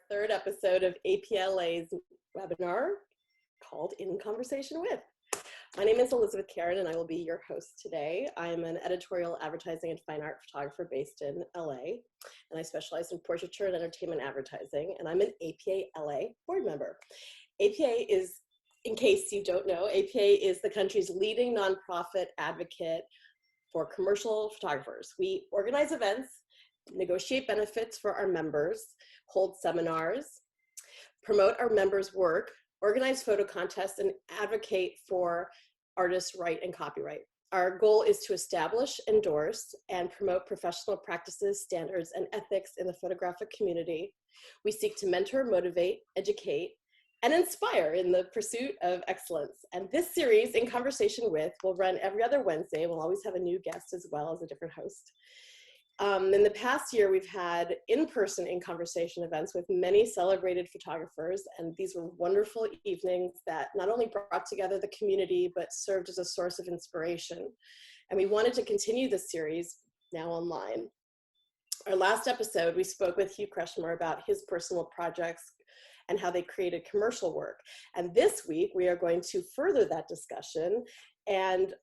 third episode of APLA's webinar called In Conversation With. My name is Elizabeth Karen and I will be your host today. I'm an editorial, advertising, and fine art photographer based in LA, and I specialize in portraiture and entertainment advertising, and I'm an APA LA board member. APA is, in case you don't know, APA is the country's leading nonprofit advocate for commercial photographers. We organize events, negotiate benefits for our members, hold seminars, promote our members' work, organize photo contests, and advocate for artists' right and copyright. Our goal is to establish, endorse, and promote professional practices, standards, and ethics in the photographic community. We seek to mentor, motivate, educate, and inspire in the pursuit of excellence. And this series, In Conversation With, will run every other Wednesday. We'll always have a new guest as well as a different host. In the past year, we've had in-person In Conversation events with many celebrated photographers, and these were wonderful evenings that not only brought together the community, but served as a source of inspiration. And we wanted to continue this series now online. Our last episode, we spoke with Hugh Kreshmer about his personal projects and how they created commercial work. And this week, we are going to further that discussion and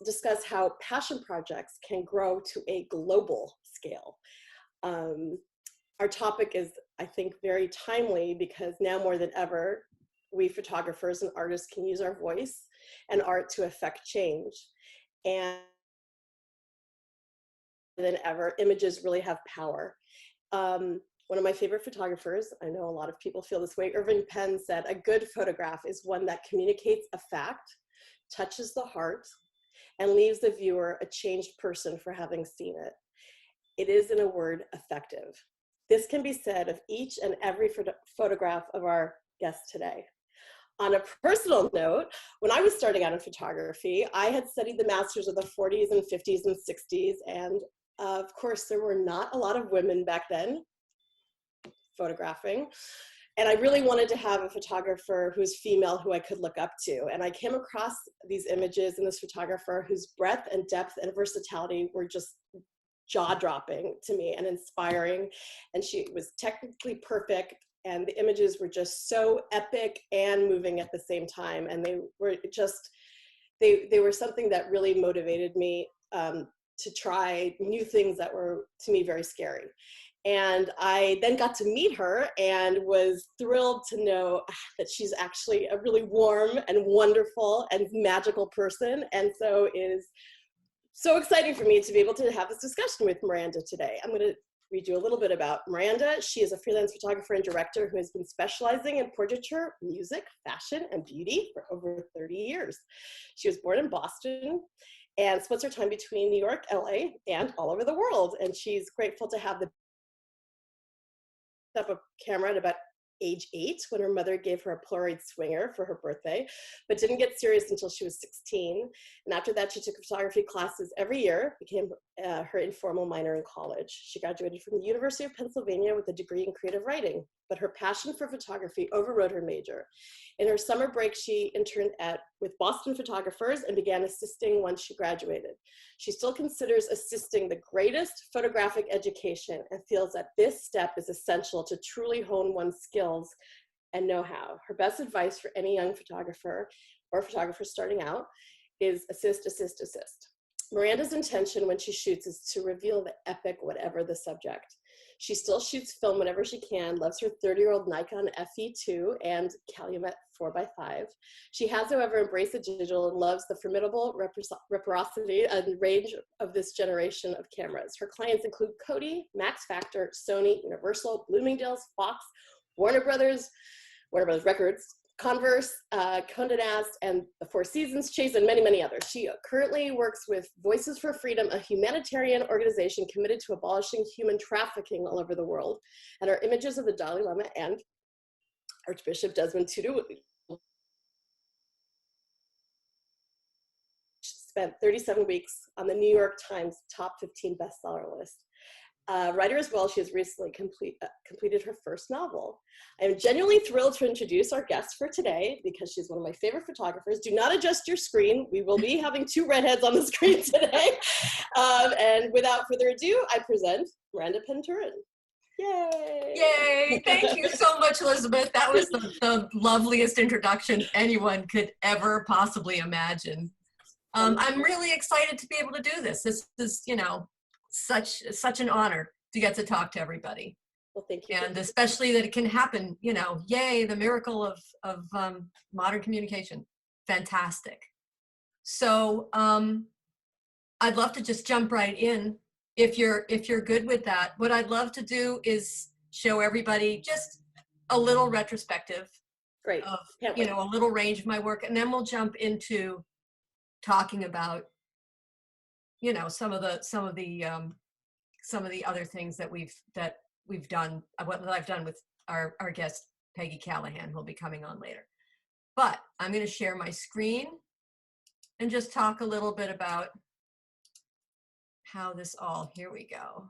discuss how passion projects can grow to a global scale. Our topic is, I think, very timely because now more than ever, we photographers and artists can use our voice and art to affect change. And than ever, images really have power. One of my favorite photographers, I know a lot of people feel this way, Miranda Penn said, "A good photograph is one that communicates a fact, touches the heart, and leaves the viewer a changed person for having seen it. It is, in a word, effective." This can be said of each and every photograph of our guests today. On a personal note, when I was starting out in photography, I had studied the masters of the 40s and 50s and 60s, and of course, there were not a lot of women back then photographing. And I really wanted to have a photographer who's female who I could look up to. And I came across these images and this photographer whose breadth and depth and versatility were just jaw-dropping to me and inspiring. And she was technically perfect. And the images were just so epic and moving at the same time. And they were just, they were something that really motivated me to try new things that were, to me, very scary. And I then got to meet her and was thrilled to know that she's actually a really warm and wonderful and magical person. And so it is so exciting for me to be able to have this discussion with Miranda today. I'm going to read you a little bit about Miranda. She is a freelance photographer and director who has been specializing in portraiture, music, fashion, and beauty for over 30 years. She was born in Boston and splits her time between New York, LA, and all over the world. And she's grateful to have the up a camera at about age 8 when her mother gave her a Polaroid Swinger for her birthday, but didn't get serious until she was 16. And after that, she took photography classes every year, became her informal minor in college. She graduated from the University of Pennsylvania with a degree in creative writing, but her passion for photography overrode her major. In her summer break, she interned with Boston photographers and began assisting once she graduated. She still considers assisting the greatest photographic education and feels that this step is essential to truly hone one's skills and know-how. Her best advice for any young photographer or photographer starting out is assist, assist, assist. Miranda's intention when she shoots is to reveal the epic, whatever the subject. She still shoots film whenever she can, loves her 30-year-old Nikon FE2 and Calumet 4x5. She has, however, embraced the digital and loves the formidable reciprocity and range of this generation of cameras. Her clients include Cody, Max Factor, Sony, Universal, Bloomingdale's, Fox, Warner Brothers Records, Converse, Condé Nast, and the Four Seasons Chase, and many, many others. She currently works with Voices for Freedom, a humanitarian organization committed to abolishing human trafficking all over the world. And our images of the Dalai Lama and Archbishop Desmond Tutu spent 37 weeks on the New York Times top 15 bestseller list. Writer as well, she has recently completed her first novel. I am genuinely thrilled to introduce our guest for today because she's one of my favorite photographers. Do not adjust your screen. We will be having 2 redheads on the screen today. And without further ado, I present Miranda Penn Turin. Yay! Yay! Thank you so much, Elizabeth. That was the loveliest introduction anyone could ever possibly imagine. I'm really excited to be able to do this. This is, you know, such an honor to get to talk to everybody. Well, thank you. And especially that it can happen, you know, yay, the miracle of modern communication. Fantastic. So I'd love to just jump right in. If you're good with that, what I'd love to do is show everybody just a little retrospective Great. of, Can't you wait. know, a little range of my work, and then we'll jump into talking about, you know, some of the other things that we've done, what I've done with our guest Peggy Callahan, who'll be coming on later. But I'm going to share my screen and just talk a little bit about how this all, here we go,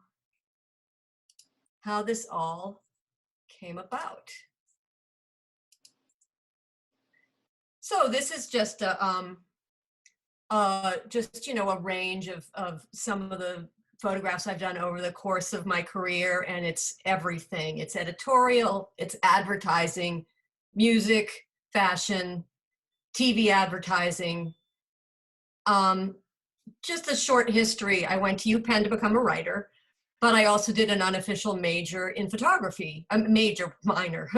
how this all came about. So this is just a just, you know, a range of some of the photographs I've done over the course of my career, and it's everything. It's editorial, it's advertising, music, fashion, TV advertising. Just a short history. I went to UPenn to become a writer, but I also did an unofficial major in photography, a minor,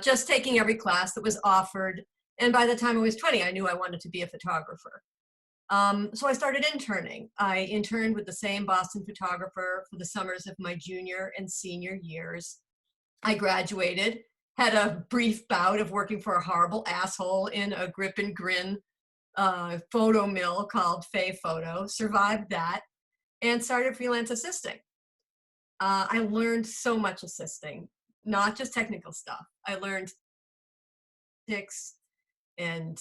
just taking every class that was offered. And by the time I was 20, I knew I wanted to be a photographer. So I started interning. I interned with the same Boston photographer for the summers of my junior and senior years. I graduated, had a brief bout of working for a horrible asshole in a grip and grin photo mill called Fay Photo, survived that, and started freelance assisting. I learned so much assisting, not just technical stuff. I learned tics and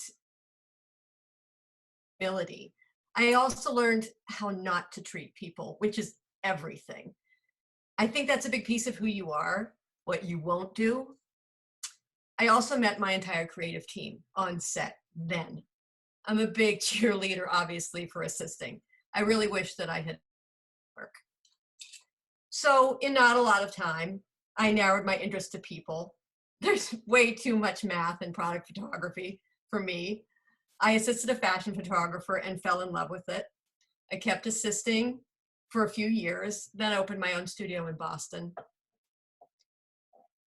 ability. I also learned how not to treat people, which is everything. I think that's a big piece of who you are, what you won't do. I also met my entire creative team on set then. I'm a big cheerleader, obviously, for assisting. I really wish that I had work. So in not a lot of time, I narrowed my interest to people. There's way too much math in product photography for me. I assisted a fashion photographer and fell in love with it. I kept assisting for a few years, then opened my own studio in Boston.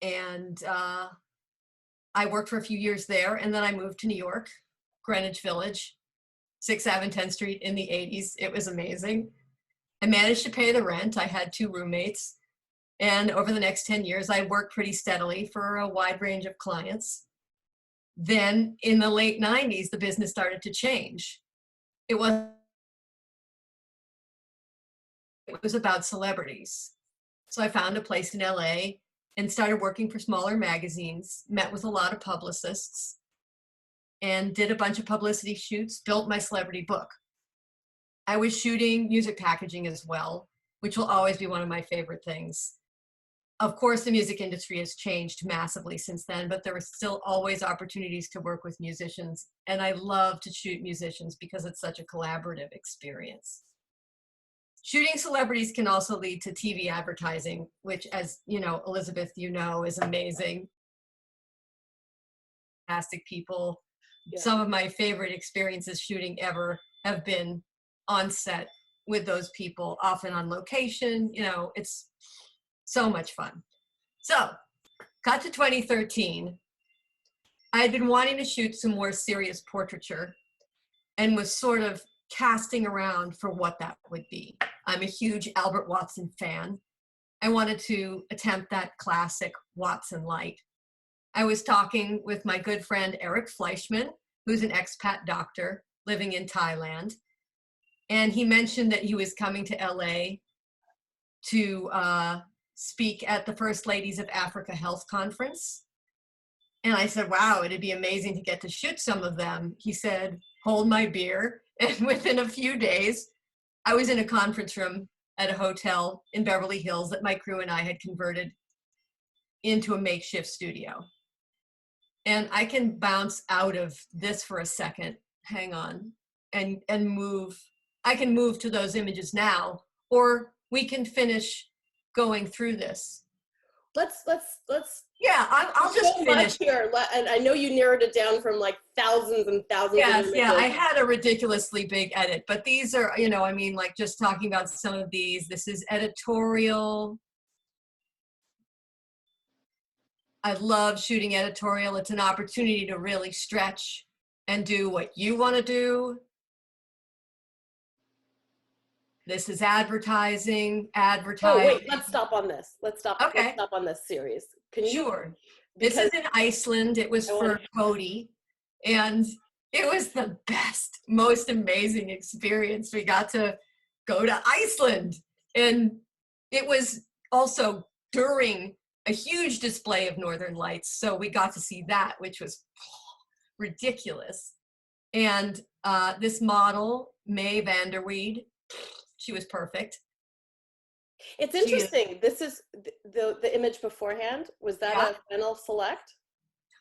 And I worked for a few years there, and then I moved to New York, Greenwich Village, 6th Ave, 10th Street in the 80s. It was amazing. I managed to pay the rent. I had 2 roommates. And over the next 10 years, I worked pretty steadily for a wide range of clients. Then in the late 90s, the business started to change. It was about celebrities. So I found a place in LA and started working for smaller magazines, met with a lot of publicists, and did a bunch of publicity shoots, built my celebrity book. I was shooting music packaging as well, which will always be one of my favorite things. Of course, the music industry has changed massively since then, but there are still always opportunities to work with musicians. And I love to shoot musicians because it's such a collaborative experience. Shooting celebrities can also lead to TV advertising, which, as you know, Elizabeth, you know, is amazing. Fantastic people. Yeah. Some of my favorite experiences shooting ever have been on set with those people, often on location. You know, it's so much fun. So, got to 2013. I had been wanting to shoot some more serious portraiture and was sort of casting around for what that would be. I'm a huge Albert Watson fan. I wanted to attempt that classic Watson light. I was talking with my good friend Eric Fleischman, who's an expat doctor living in Thailand. And he mentioned that he was coming to LA to speak at the First Ladies of Africa Health Conference. And I said, wow, it'd be amazing to get to shoot some of them. He said, hold my beer. And within a few days, I was in a conference room at a hotel in Beverly Hills that my crew and I had converted into a makeshift studio. And I can bounce out of this for a second, hang on, and move. I can move to those images now, or we can going through this. Let's Yeah, I'll just so finish here. And I know you narrowed it down from like thousands and thousands of images. Yeah, I had a ridiculously big edit, but these are, you know, I mean, like just talking about some of these, this is editorial. I love shooting editorial. It's an opportunity to really stretch and do what you want to do. This is advertising. Oh, wait, let's stop on this. Let's stop on this series. Can you? Sure. This is in Iceland. It was for Cody. And it was the best, most amazing experience. We got to go to Iceland. And it was also during a huge display of Northern Lights. So we got to see that, which was ridiculous. And this model, May Vanderweed, she was perfect. It's interesting. This is the image beforehand. Was that a final select?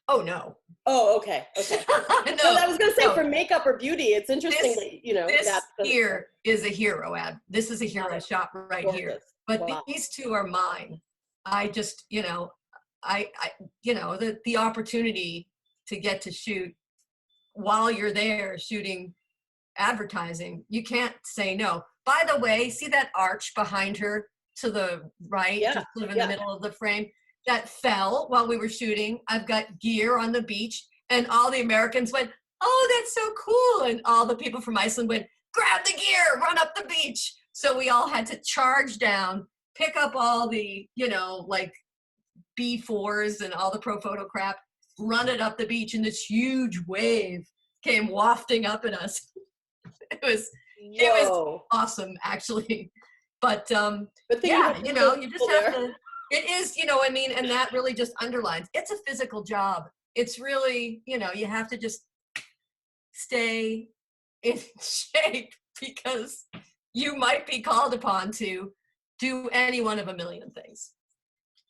Oh, no. Oh, okay. Okay. No, I was going to say for makeup or beauty, it's interesting that, you know. This here is a hero ad. This is a hero shot right here. But these two are mine. I just, you know, I you know, the opportunity to get to shoot while you're there shooting advertising, you can't say no. By the way, see that arch behind her to the right, just sort of in the middle of the frame? That fell while we were shooting. I've got gear on the beach, and all the Americans went, "Oh, that's so cool." And all the people from Iceland went, "Grab the gear, run up the beach." So we all had to charge down, pick up all the, you know, like B4s and all the pro photo crap, run it up the beach, and this huge wave came wafting up at us. It was awesome, actually. But yeah, you know, you just have to. It is, you know, I mean, and that really just underlines, it's a physical job. It's really, you know, you have to just stay in shape because you might be called upon to do any one of a million things.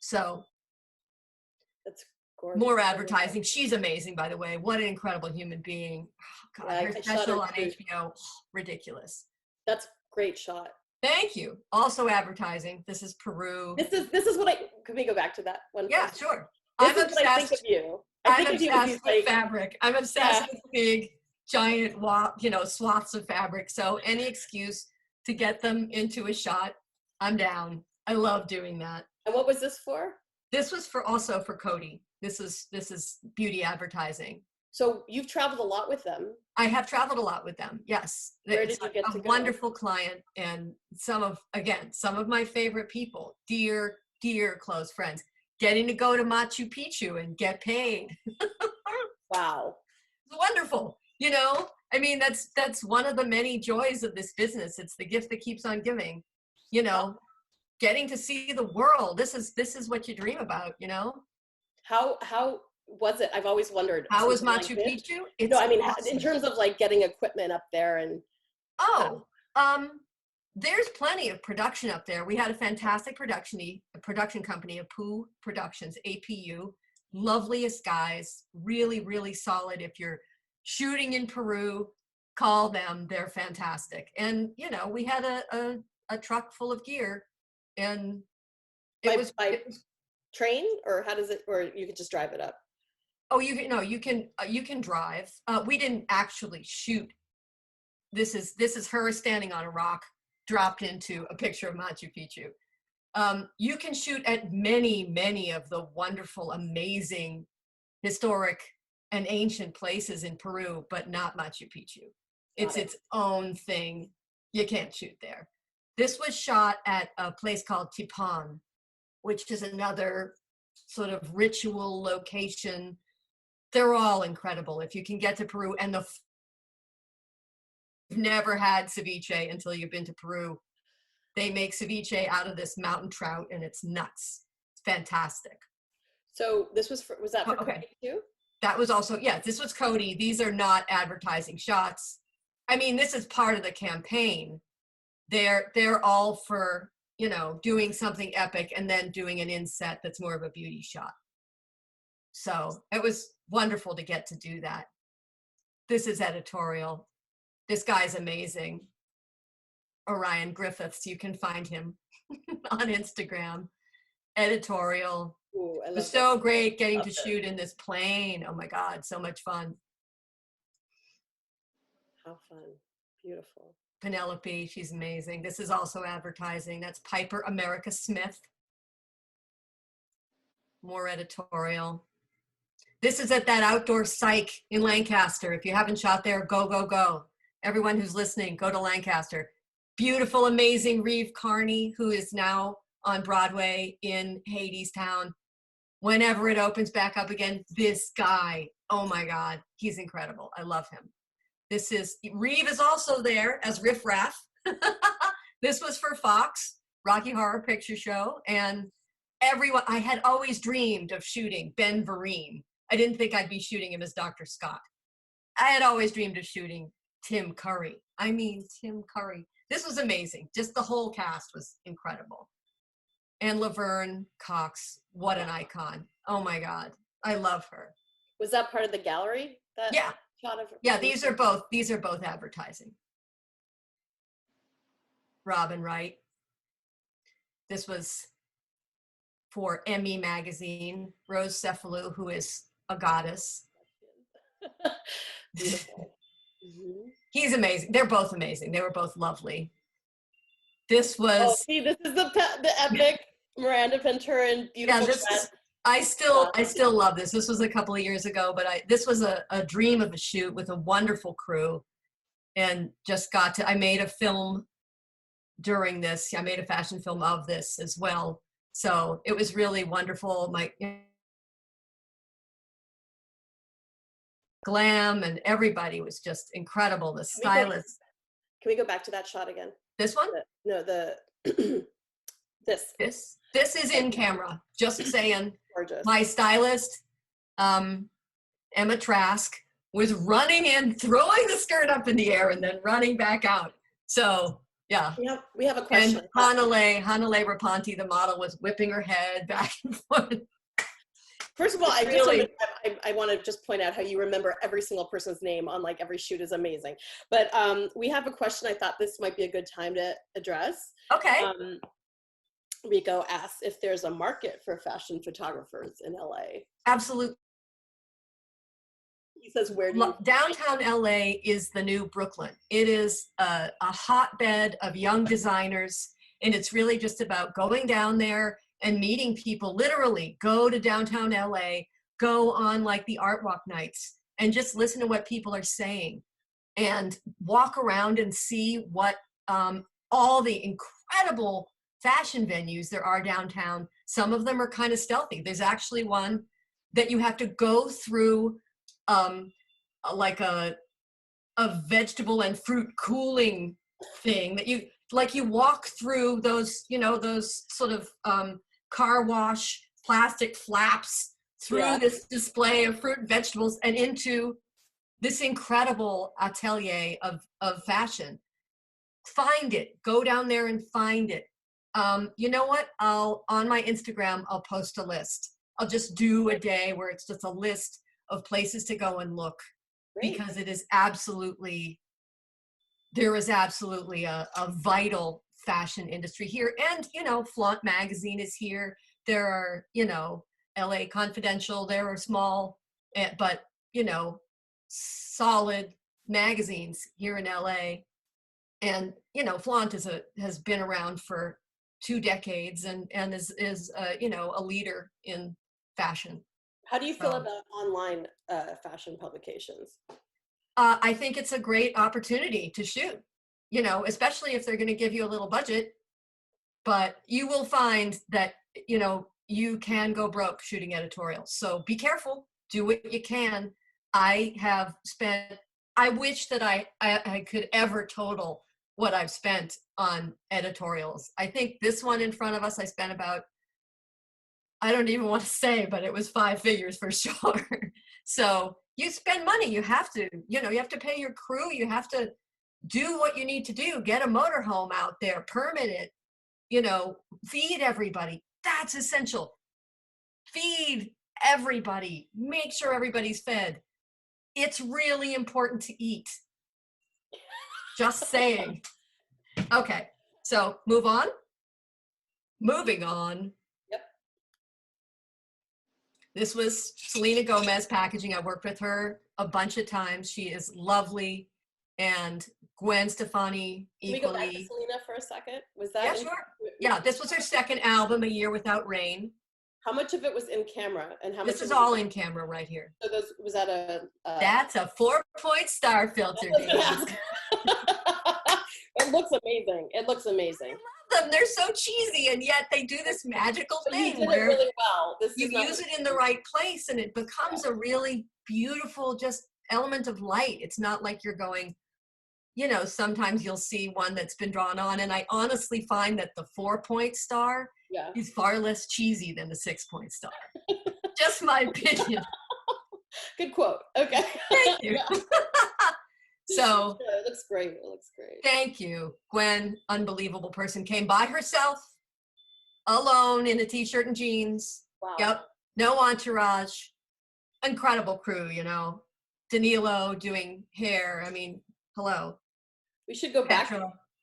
So that's gorgeous. More advertising. She's amazing, by the way. What an incredible human being. Oh, God, her special on HBO, ridiculous. That's a great shot. Thank you. Also advertising. This is Peru. This is what can we go back to that one? Yeah, sure. I'm obsessed. I think of you. I'm obsessed with fabric. I'm obsessed with big, giant, you know, swaths of fabric. So any excuse to get them into a shot, I'm down. I love doing that. And what was this for? This was also for Cody. This is beauty advertising. So you've traveled a lot with them. I have traveled a lot with them. Yes. Where did you get to go? A wonderful client, and some of my favorite people, dear close friends, getting to go to Machu Picchu and get paid. Wow. It's wonderful. You know, I mean, that's one of the many joys of this business. It's the gift that keeps on giving, you know, getting to see the world. This is what you dream about, you know? How was it? I've always wondered. How was Machu Picchu? No, I mean, awesome. In terms of like getting equipment up there and. There's plenty of production up there. We had a fantastic production company, APU Productions, APU, loveliest guys, really, really solid. If you're shooting in Peru, call them. They're fantastic. And, you know, we had a truck full of gear, and it was train, or how does it, or you could just drive it up? Oh, you can drive. We didn't actually shoot. This is her standing on a rock, dropped into a picture of Machu Picchu. You can shoot at many of the wonderful, amazing, historic and ancient places in Peru, but not Machu Picchu. It's its own thing. You can't shoot there. This was shot at a place called Tipan, which is another sort of ritual location. They're all incredible. If you can get to Peru, and you've never had ceviche until you've been to Peru. They make ceviche out of this mountain trout, and it's nuts. It's fantastic. So this was that for Cody too? That was also, yeah, this was Cody. These are not advertising shots. I mean, this is part of the campaign. They're all for, you know, doing something epic and then doing an inset that's more of a beauty shot. So it was wonderful to get to do that. This is editorial. This guy's amazing. Orion Griffiths. You can find him on Instagram. Editorial. Ooh, I It was love so that. great getting Love to it. shoot in this plane. Oh my God, so much fun. How fun. Beautiful. Penelope, she's amazing. This is also advertising. That's Piper America Smith. More editorial. This is at that outdoor psych in Lancaster. If you haven't shot there, go, go, go. Everyone who's listening, go to Lancaster. Beautiful, amazing Reeve Carney, who is now on Broadway in Hadestown. Whenever it opens back up again, this guy, oh my God, he's incredible. I love him. This is, Reeve is also there as Riff Raff. This was for Fox, Rocky Horror Picture Show. And everyone, I had always dreamed of shooting Ben Vereen. I didn't think I'd be shooting him as Dr. Scott. I had always dreamed of shooting Tim Curry. I mean, Tim Curry. This was amazing. Just the whole cast was incredible. And Laverne Cox, what an icon. Oh my God, I love her. Was that part of the gallery? That Yeah. shot of Yeah, these are both advertising. Robin Wright. This was for Emmy magazine. Rose Cephalou, who is a goddess. Beautiful. Mm-hmm. He's amazing. They're both amazing. They were both lovely. This was. Oh, see, this is the epic Miranda Penn Turin, beautiful. Yeah, this is. I still love this. This was a couple of years ago, but this was a dream of a shoot with a wonderful crew, and just got to. I made a film during this. I made a fashion film of this as well. So it was really wonderful. My glam and everybody was just incredible. The stylist. Can we go back to that shot again? This one? This is in camera. Just saying. Gorgeous. My stylist, Emma Trask, was running in, throwing the skirt up in the air, and then running back out. So yeah. We have a question. And Hanale Raponte, the model, was whipping her head back and forth. First of all, I want to just point out how you remember every single person's name on like every shoot is amazing. But we have a question I thought this might be a good time to address. Okay. Rico asks if there's a market for fashion photographers in LA. Absolutely. He says, downtown LA is the new Brooklyn. It is a hotbed of young designers, and it's really just about going down there and meeting people. Literally go to downtown LA, go on like the art walk nights and just listen to what people are saying and walk around and see what all the incredible fashion venues there are downtown. Some of them are kind of stealthy. There's actually one that you have to go through like a vegetable and fruit cooling thing that you walk through those, those sort of car wash plastic flaps through this display of fruit and vegetables and into this incredible atelier of fashion. Find it, go down there and find it. You know what? On my Instagram, I'll post a list. I'll just do a day where it's just a list of places to go and look. Great. Because it is there is absolutely a vital fashion industry here. And, Flaunt Magazine is here. There are, LA Confidential, there are small, but, solid magazines here in LA. And, Flaunt has been around for 2 decades and is a leader in fashion. How do you feel about online fashion publications? I think it's a great opportunity to shoot, especially if they're going to give you a little budget. But you will find that, you can go broke shooting editorials. So be careful, do what you can. I wish that I could ever total what I've spent on editorials. I think this one in front of us, I spent about, I don't even want to say, but it was 5 figures for sure. So you spend money, you have to, you have to pay your crew, you have to do what you need to do, get a motorhome out there, permit it, feed everybody. That's essential. Feed everybody, make sure everybody's fed. It's really important to eat. Just saying. Okay, so move on. Moving on. Yep. This was Selena Gomez packaging. I worked with her a bunch of times. She is lovely. And Gwen Stefani equally. Can we go back to Selena for a second? Was that? Yeah, sure. Yeah, this was her second album, A Year Without Rain. How much of it was in camera, and how much? This is all in camera right here. So was that a? That's a 4-point star filter. It looks amazing. It looks amazing. I love them. They're so cheesy, and yet they do this magical thing where it really well. You use it in the right place, and it becomes a really beautiful just element of light. It's not like you're going, sometimes you'll see one that's been drawn on, and I honestly find that the 4-point star is far less cheesy than the 6-point star. Just my opinion. Good quote. Okay. Thank you. So it looks great. It looks great. Thank you. Gwen, unbelievable person, came by herself, alone in a t-shirt and jeans. Wow. Yep. No entourage. Incredible crew, Danilo doing hair. I mean, hello. We should go back.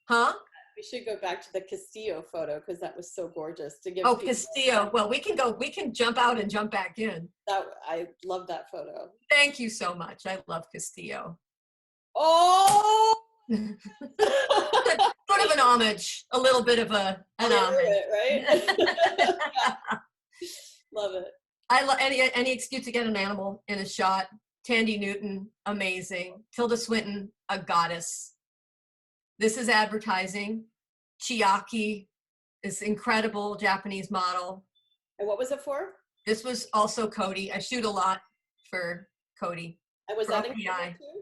Huh? We should go back to the Castillo photo because that was so gorgeous to give. Oh, Castillo. Well, we can jump out and jump back in. I love that photo. Thank you so much. I love Castillo. Oh! Sort of an homage, a little bit of an homage. Right? Love it. I love any excuse to get an animal in a shot. Tandy Newton, amazing. Tilda Swinton, a goddess. This is advertising. Chiaki is incredible Japanese model. And what was it for? This was also Cody. I shoot a lot for Cody. And was that in camera too?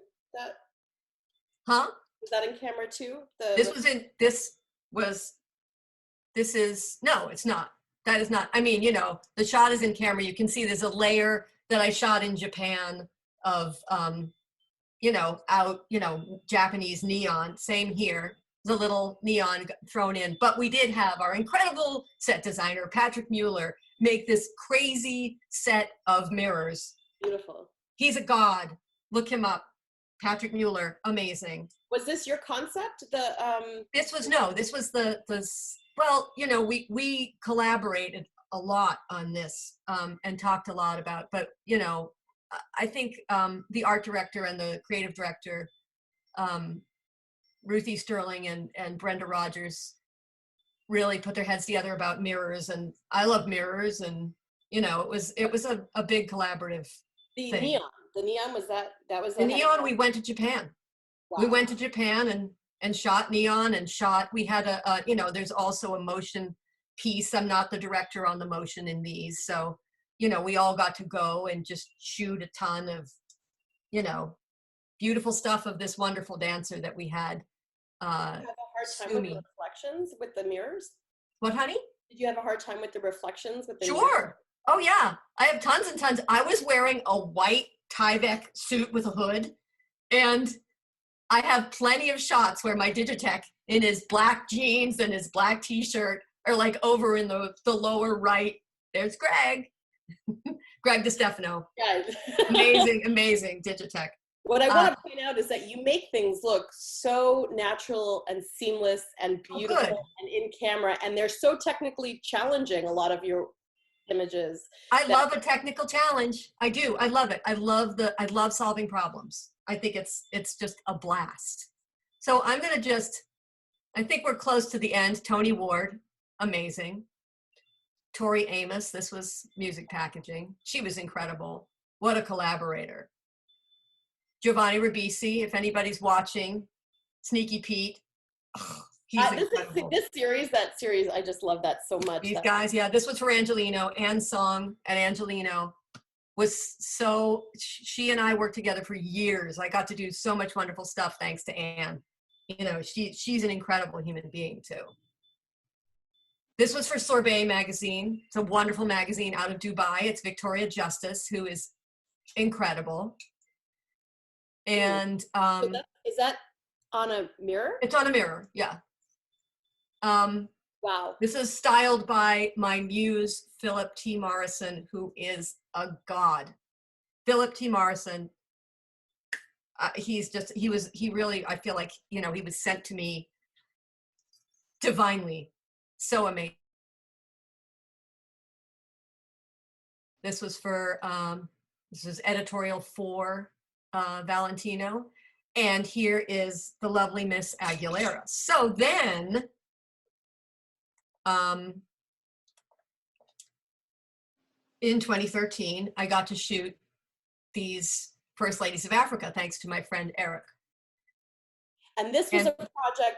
Huh? Was that in camera too? No, it's not. That is not. I mean, the shot is in camera. You can see there's a layer that I shot in Japan of, Japanese neon. Same here. There's a little neon thrown in. But we did have our incredible set designer, Patrick Mueller, make this crazy set of mirrors. Beautiful. He's a god. Look him up. Patrick Mueller, amazing. Was this your concept? This was we collaborated a lot on this and talked a lot about, but I think the art director and the creative director, Ruthie Sterling and Brenda Rogers, really put their heads together about mirrors, and I love mirrors, and it was a big collaborative thing. The neon was that was the neon. We went to Japan. Wow. We went to Japan and shot neon and shot. We had there's also a motion piece. I'm not the director on the motion in these, so we all got to go and just shoot a ton of beautiful stuff of this wonderful dancer that we had. Did you have a hard time with the reflections with the mirrors? What, honey? Did you have a hard time with the reflections with the Sure. mirrors? Oh yeah, I have tons and tons. I was wearing a white Tyvek suit with a hood, and I have plenty of shots where my Digitech in his black jeans and his black t-shirt are like over in the lower right. There's Greg. Greg DeStefano. Yeah. amazing Digitech. What I want to point out is that you make things look so natural and seamless and beautiful and in camera, and they're so technically challenging, a lot of your images. I love a technical challenge. I do. I love it. I love solving problems. I think it's just a blast. So I'm going to I think we're close to the end. Tony Ward, amazing. Tori Amos, this was music packaging. She was incredible. What a collaborator. Giovanni Ribisi, if anybody's watching, Sneaky Pete. Oh, this series, I just love that so much. These guys, yeah, this was for Angelino. Anne's song at Angelino was she and I worked together for years. I got to do so much wonderful stuff thanks to Anne. She's an incredible human being too. This was for Sorbet magazine. It's a wonderful magazine out of Dubai. It's Victoria Justice, who is incredible. And is that on a mirror? It's on a mirror, yeah. Wow. This is styled by my muse, Philip T. Morrison, who is a god. Philip T. Morrison, he really, I feel like, he was sent to me divinely, so amazing. This was for, this was editorial for Valentino. And here is the lovely Miss Aguilera. So then, in 2013, I got to shoot these First Ladies of Africa, thanks to my friend Eric. And this was a project.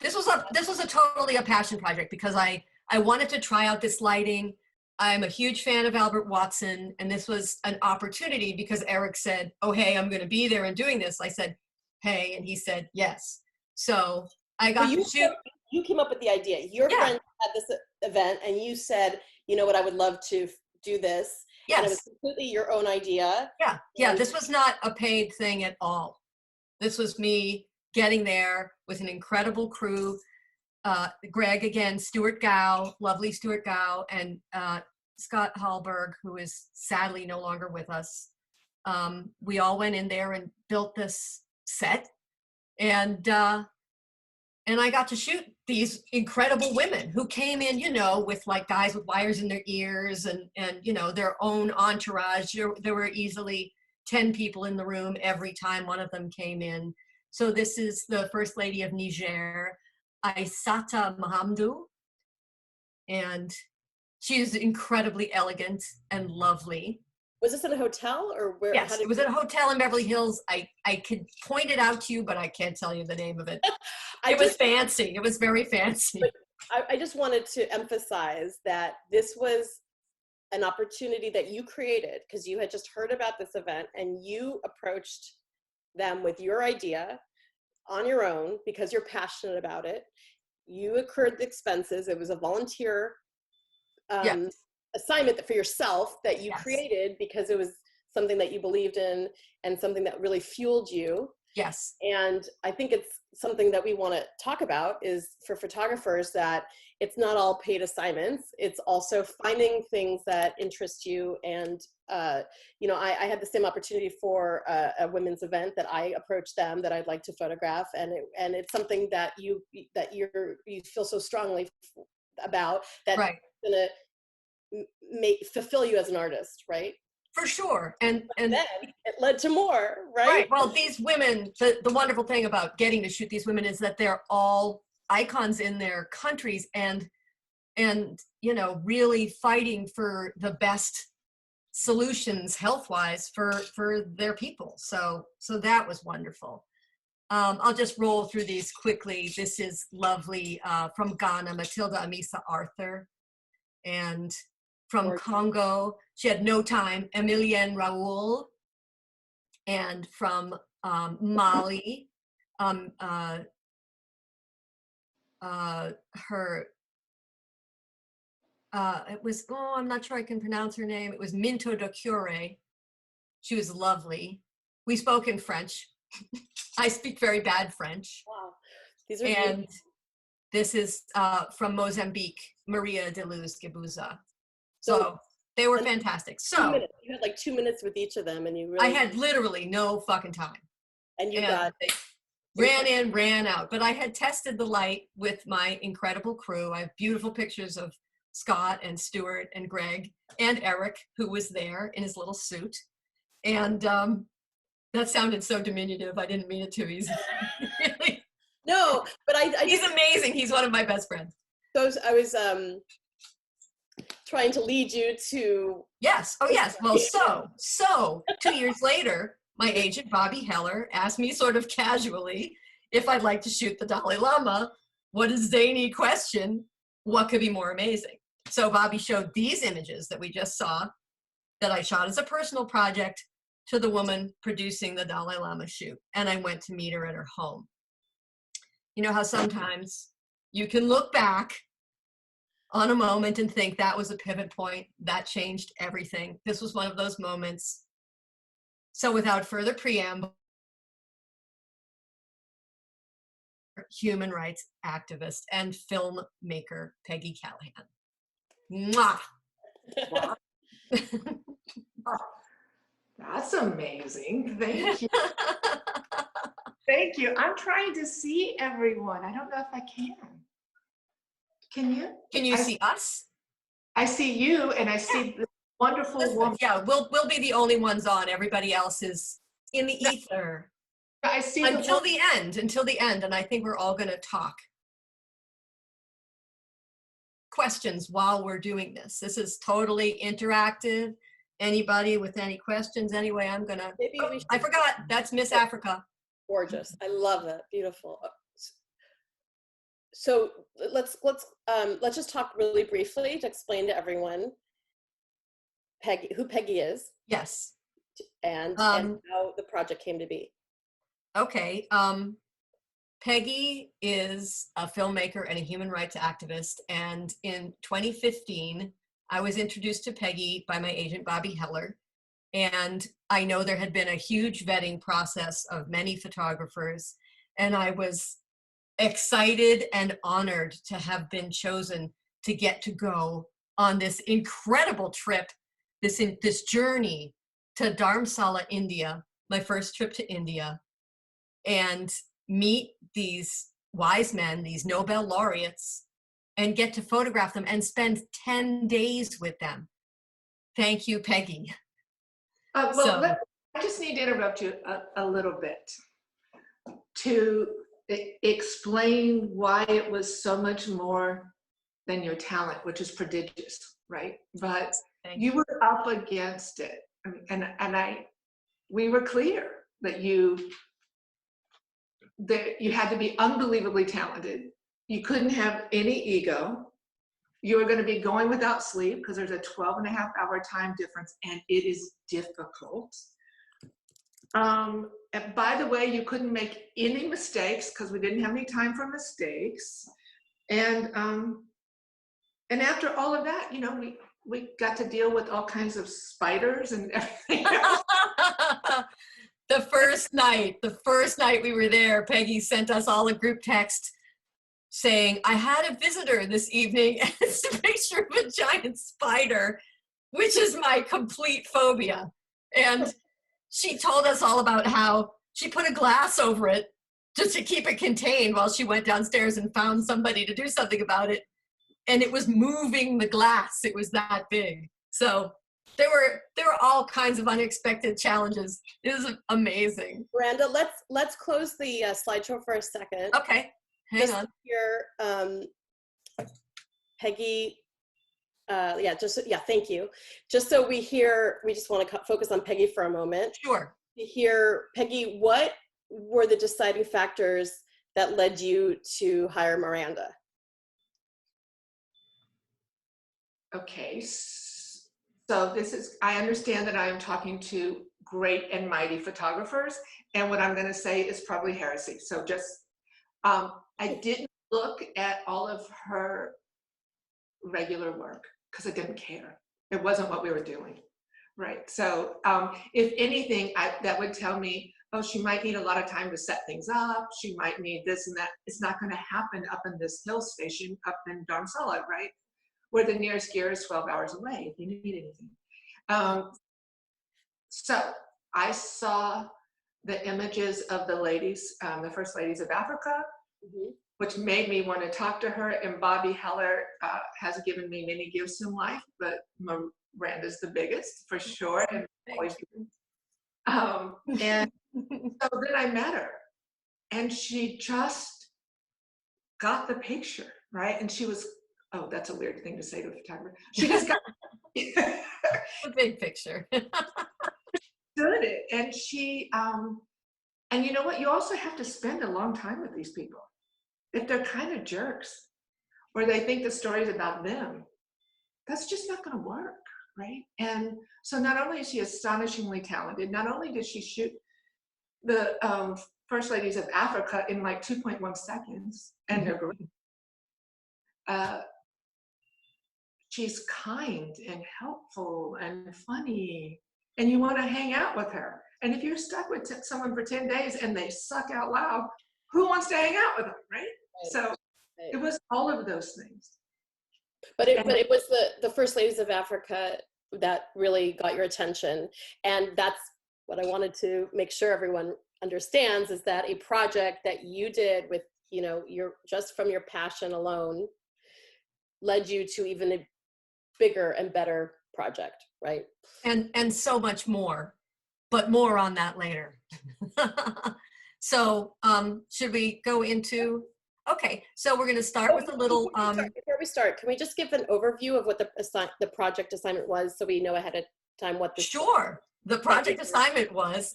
This was a totally a passion project because I wanted to try out this lighting. I'm a huge fan of Albert Watson, and this was an opportunity because Eric said, oh, hey, I'm going to be there and doing this. I said, hey, and he said, yes. So I got to shoot. You came up with the idea. Your friend had this event, and you said, you know what, I would love to do this. Yes. And it was completely your own idea. Yeah, yeah, this was not a paid thing at all. This was me getting there with an incredible crew. Greg again, Stuart Gow, lovely Stuart Gow, and Scott Hallberg, who is sadly no longer with us. We all went in there and built this set, and I got to shoot these incredible women who came in, you know, with like guys with wires in their ears and you know, their own entourage. There were easily 10 people in the room every time one of them came in. So this is the First Lady of Niger, Aissata Mahamadou, and she is incredibly elegant and lovely. Was this in a hotel or where? Yes, it was at a hotel in Beverly Hills. I could point it out to you, but I can't tell you the name of it. It was fancy. It was very fancy. I just wanted to emphasize that this was an opportunity that you created because you had just heard about this event and you approached them with your idea on your own because you're passionate about it. You incurred the expenses. It was a volunteer assignment for yourself that you created because it was something that you believed in and something that really fueled you. Yes. And I think it's something that we want to talk about is for photographers that it's not all paid assignments. It's also finding things that interest you. And, you know, I had the same opportunity for a women's event that I approached them that I'd like to photograph. And it's something that you feel so strongly about that it's going to fulfill you as an artist, right? For sure. And then it led to more, right? Right. Well, these women, the wonderful thing about getting to shoot these women is that they're all icons in their countries and you know, really fighting for the best solutions health-wise for their people. So that was wonderful. I'll just roll through these quickly. This is lovely from Ghana, Matilda Amisa Arthur. And from Congo, she had no time, Emilienne Raoul. And from Mali, it was, I'm not sure I can pronounce her name. It was Minto de Cure. She was lovely. We spoke in French. I speak very bad French. Wow. These are and beautiful. This is from Mozambique, Maria de Luz Gebuza. So they were fantastic. So you had like 2 minutes with each of them and you really. I had literally no fucking time. And you got ran in, ran out. But I had tested the light with my incredible crew. I have beautiful pictures of Scott and Stuart and Greg and Eric, who was there in his little suit. And that sounded so diminutive. I didn't mean it to. He's really. No, but he's amazing. He's one of my best friends. So I was trying to lead you to. Yes. Oh, yes. Well, so 2 years later, my agent, Bobby Heller, asked me sort of casually if I'd like to shoot the Dalai Lama. What a zany question. What could be more amazing? So Bobby showed these images that we just saw that I shot as a personal project to the woman producing the Dalai Lama shoot. And I went to meet her at her home. You know how sometimes you can look back on a moment and think that was a pivot point, that changed everything. This was one of those moments. So without further preamble, human rights activist and filmmaker Peggy Callahan. Mwah! That's amazing. Thank you. Thank you. I'm trying to see everyone. I don't know if I can. Can you? Can you see us? I see you, and I see the wonderful woman. Yeah, we'll be the only ones on. Everybody else is in the ether. I see until the end, and I think we're all going to talk questions while we're doing this. This is totally interactive. Anybody with any questions? Anyway, I'm gonna. I forgot. That's Miss Africa. Gorgeous. I love that. Beautiful. So let's just talk really briefly to explain to everyone who Peggy is. Yes. And how the project came to be. Okay. Peggy is a filmmaker and a human rights activist. And in 2015, I was introduced to Peggy by my agent, Bobby Heller. And I know there had been a huge vetting process of many photographers. And I was excited and honored to have been chosen to get to go on this incredible trip, this journey to Dharamsala, India, my first trip to India, and meet these wise men, these Nobel laureates, and get to photograph them and spend 10 days with them. Thank you, Peggy. I just need to interrupt you a little bit to explain why it was so much more than your talent, which is prodigious, right? But you were up against it, and we were clear that you had to be unbelievably talented. You couldn't have any ego. You were going to be going without sleep because there's a 12.5-hour time difference, and it is difficult. And by the way, you couldn't make any mistakes because we didn't have any time for mistakes. And after all of that, you know, we got to deal with all kinds of spiders and everything else. The first night we were there, Peggy sent us all a group text saying, I had a visitor this evening, and it's a picture of a giant spider, which is my complete phobia. And she told us all about how she put a glass over it just to keep it contained while she went downstairs and found somebody to do something about it. And it was moving the glass. It was that big. So there were all kinds of unexpected challenges. It was amazing. Miranda, let's close the slideshow for a second. Okay, hang on. Here, Peggy. Thank you. Just so we just want to focus on Peggy for a moment. Sure. To hear, Peggy, what were the deciding factors that led you to hire Miranda? Okay, so I understand that I am talking to great and mighty photographers, and what I'm going to say is probably heresy. So just, I didn't look at all of her regular work because I didn't care. It wasn't what we were doing, right? So if anything, that would tell me, oh, she might need a lot of time to set things up. She might need this and that. It's not going to happen up in this hill station up in Dharamsala, right? Where the nearest gear is 12 hours away if you need anything. So I saw the images of the ladies, the first ladies of Africa, which made me want to talk to her. And Bobby Heller has given me many gifts in life, but Miranda's the biggest for sure. And always. And so then I met her, and she just got the picture, right? And she was, oh, that's a weird thing to say to a photographer. She just got the big picture. Did it, and she, and you know what? You also have to spend a long time with these people. If they're kind of jerks, or they think the story's about them, that's just not going to work, right? And so not only is she astonishingly talented, not only did she shoot the first ladies of Africa in like 2.1 seconds, and they're great. She's kind and helpful and funny, and you want to hang out with her. And if you're stuck with someone for 10 days and they suck out loud, who wants to hang out with them, right? So it was all of those things. But it was the first ladies of Africa that really got your attention, and that's what I wanted to make sure everyone understands, is that a project that you did with, you know, just from your passion alone, led you to even a bigger and better project, right? And so much more, but more on that later. So should we go into, okay, so we're going to start with a little. Before we start, can we just give an overview of what the project assignment was so we know ahead of time what this? Sure. The project assignment was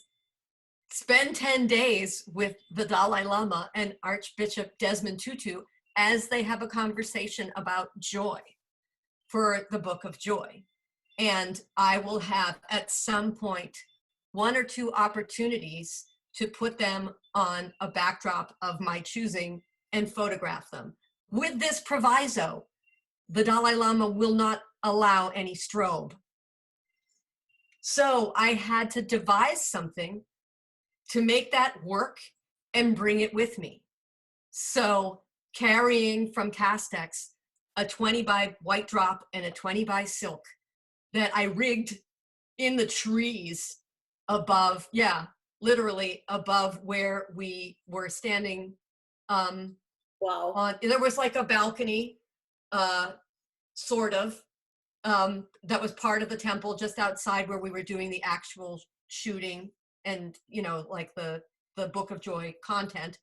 spend 10 days with the Dalai Lama and Archbishop Desmond Tutu as they have a conversation about joy for the Book of Joy. And I will have at some point 1 or 2 opportunities to put them on a backdrop of my choosing and photograph them. With this proviso, the Dalai Lama will not allow any strobe. So I had to devise something to make that work and bring it with me. So carrying from Castex a 20 by white drop and a 20 by silk that I rigged in the trees above, literally above where we were standing. Wow. There was like a balcony, sort of, that was part of the temple just outside where we were doing the actual shooting and, you know, like the Book of Joy content.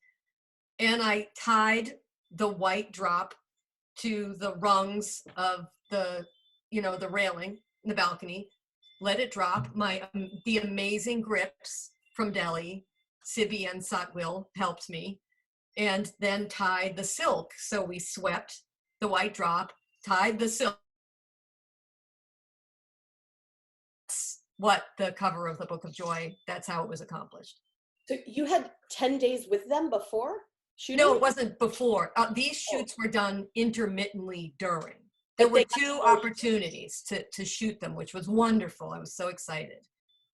And I tied the white drop to the rungs of the, you know, the railing in the balcony, let it drop. The amazing grips from Delhi, Sibi and Satwil helped me, and then tied the silk. So we swept the white drop, tied the silk. That's what the cover of the Book of Joy, that's how it was accomplished. So you had 10 days with them before shooting? No, it wasn't before. These shoots were done intermittently during. There were 2 opportunities to shoot them, which was wonderful. I was so excited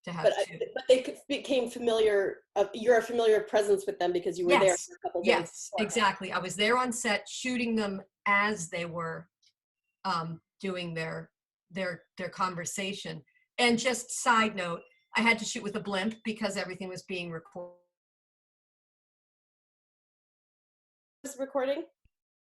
to have 2. But they became familiar, you're a familiar presence with them because you were there for a couple days. Yes, exactly. I was there on set shooting them as they were doing their conversation. And just side note, I had to shoot with a blimp because everything was being recorded. Recording?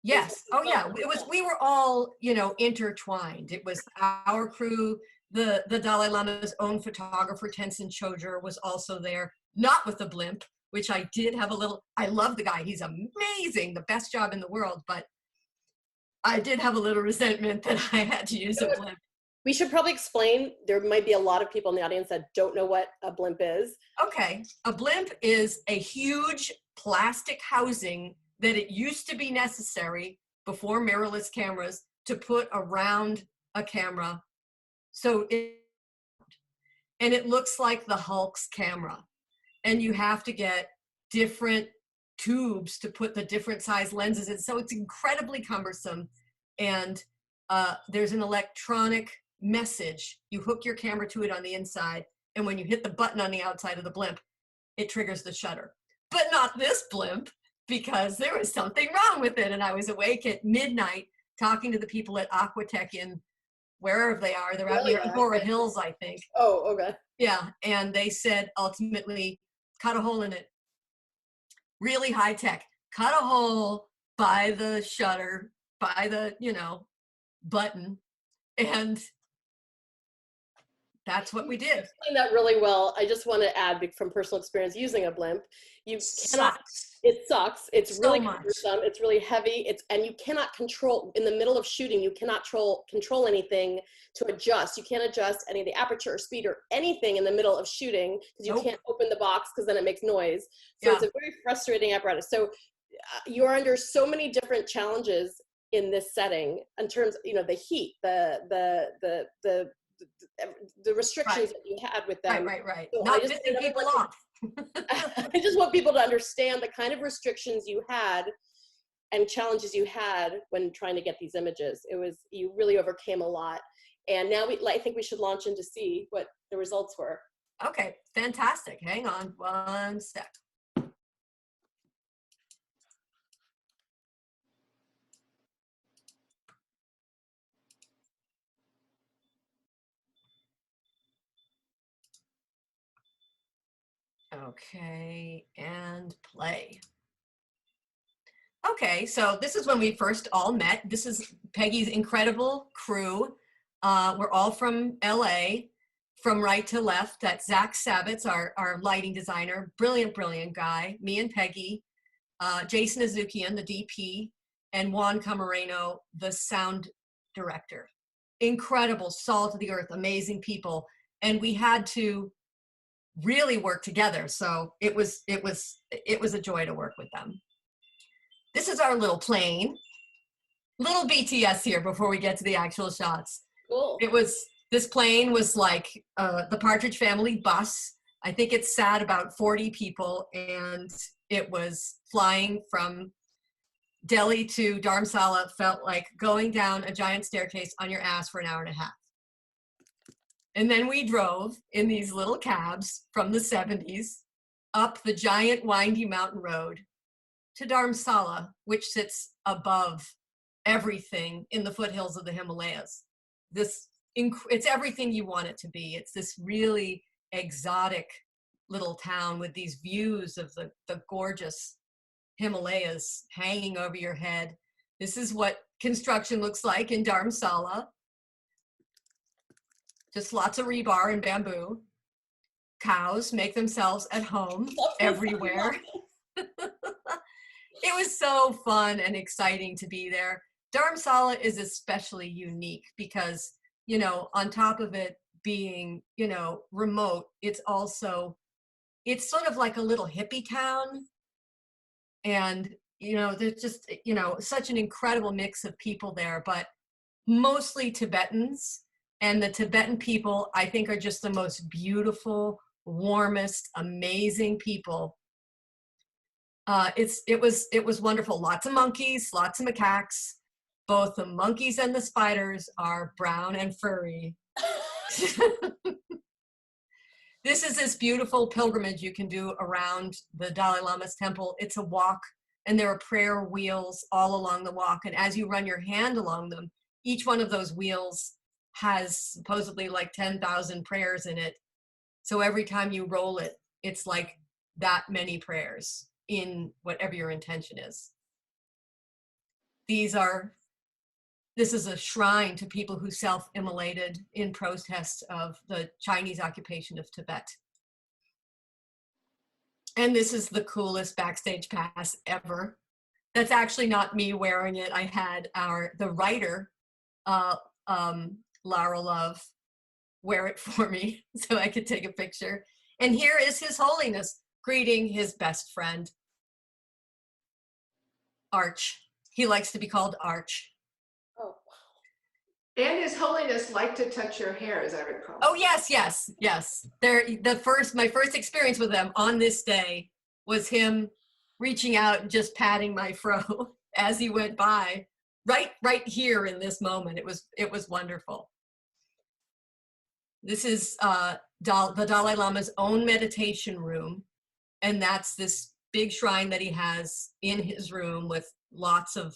Yes. Oh yeah. It was, we were all, you know, intertwined. It was our crew, the Dalai Lama's own photographer, Tenzin Chodron, was also there, not with the blimp, which I did have a little, I love the guy. He's amazing, the best job in the world, but I did have a little resentment that I had to use a blimp. We should probably explain, there might be a lot of people in the audience that don't know what a blimp is. Okay. A blimp is a huge plastic housing that it used to be necessary before mirrorless cameras to put around a camera. And it looks like the Hulk's camera. And you have to get different tubes to put the different size lenses in. So it's incredibly cumbersome. And there's an electronic message. You hook your camera to it on the inside. And when you hit the button on the outside of the blimp, it triggers the shutter. But not this blimp, because there was something wrong with it. And I was awake at midnight talking to the people at Aquatech in wherever they are. They're out near Agora Hills, I think. Oh, okay. Yeah. And they said, ultimately, cut a hole in it. Really high tech. Cut a hole by the shutter, by the, you know, button. And that's what we did. You explained that really well. I just want to add from personal experience using a blimp, you cannot, it sucks. It's so really cumbersome. It's really heavy. And you cannot control, in the middle of shooting, you cannot control anything to adjust. You can't adjust any of the aperture or speed or anything in the middle of shooting because you can't open the box because then it makes noise. So it's a very frustrating apparatus. So you're under so many different challenges in this setting in terms of, you know, the heat, the restrictions that you had with them. Right. So not pissing people off. I just want people to understand the kind of restrictions you had and challenges you had when trying to get these images. You really overcame a lot. And now I think we should launch in to see what the results were. Okay, fantastic. Hang on one sec. Okay, and play. Okay, so this is when we first all met. This is Peggy's incredible crew. We're all from LA, from right to left. That's Zach Savitz, our lighting designer, brilliant, brilliant guy. Me and Peggy, Jason Azukian, the DP, and Juan Camareno, the sound director. Incredible, salt of the earth, amazing people. And we had to really work together. So it was a joy to work with them. This is our little plane. Little BTS here before we get to the actual shots. Cool. This plane was like the Partridge Family bus. I think it sat about 40 people, and it was flying from Delhi to Dharamsala. Felt like going down a giant staircase on your ass for an hour and a half. And then we drove in these little cabs from the 70s up the giant windy mountain road to Dharamsala, which sits above everything in the foothills of the Himalayas. It's everything you want it to be. It's this really exotic little town with these views of the gorgeous Himalayas hanging over your head. This is what construction looks like in Dharamsala. Just lots of rebar and bamboo. Cows make themselves at home everywhere. It was so fun and exciting to be there. Dharamsala is especially unique because, on top of it being, remote, it's sort of like a little hippie town. And, there's just, such an incredible mix of people there, but mostly Tibetans. And the Tibetan people, I think, are just the most beautiful, warmest, amazing people. It was wonderful. Lots of monkeys, lots of macaques. Both the monkeys and the spiders are brown and furry. This is this beautiful pilgrimage you can do around the Dalai Lama's temple. It's a walk, and there are prayer wheels all along the walk. And as you run your hand along them, each one of those wheels has supposedly like 10,000 prayers in it. So every time you roll it, it's like that many prayers in whatever your intention is. This is a shrine to people who self-immolated in protest of the Chinese occupation of Tibet. And this is the coolest backstage pass ever. That's actually not me wearing it. I had the writer, Lara Love, wear it for me so I could take a picture. And here is His Holiness greeting his best friend, Arch. He likes to be called Arch. Oh, And His Holiness liked to touch your hair, as I recall. Oh, yes. My first experience with them on this day was him reaching out and just patting my fro as he went by, right here in this moment. It was wonderful. This is the Dalai Lama's own meditation room, and that's this big shrine that he has in his room with lots of,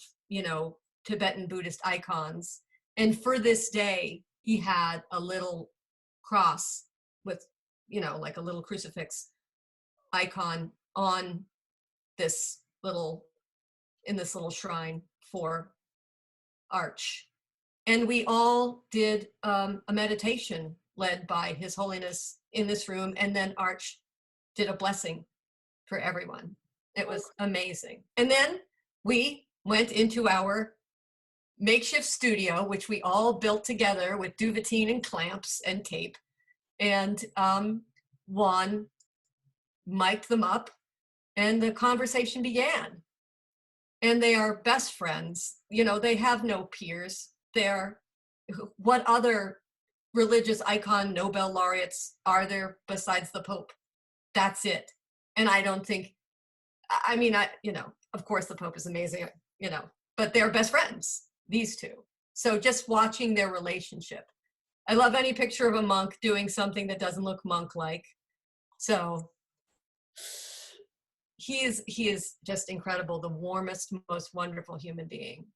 Tibetan Buddhist icons. And for this day, he had a little cross with, like a little crucifix icon on this little shrine for Arch. And we all did a meditation led by His Holiness in this room. And then Arch did a blessing for everyone. It was amazing. And then we went into our makeshift studio, which we all built together with duvetine and clamps and tape. And Juan mic'd them up, and the conversation began. And they are best friends. They have no peers. What other religious icon Nobel laureates are there besides the Pope? That's it. And I don't think, of course the Pope is amazing, but they're best friends, these two. So just watching their relationship. I love any picture of a monk doing something that doesn't look monk-like. So he is just incredible, the warmest, most wonderful human being.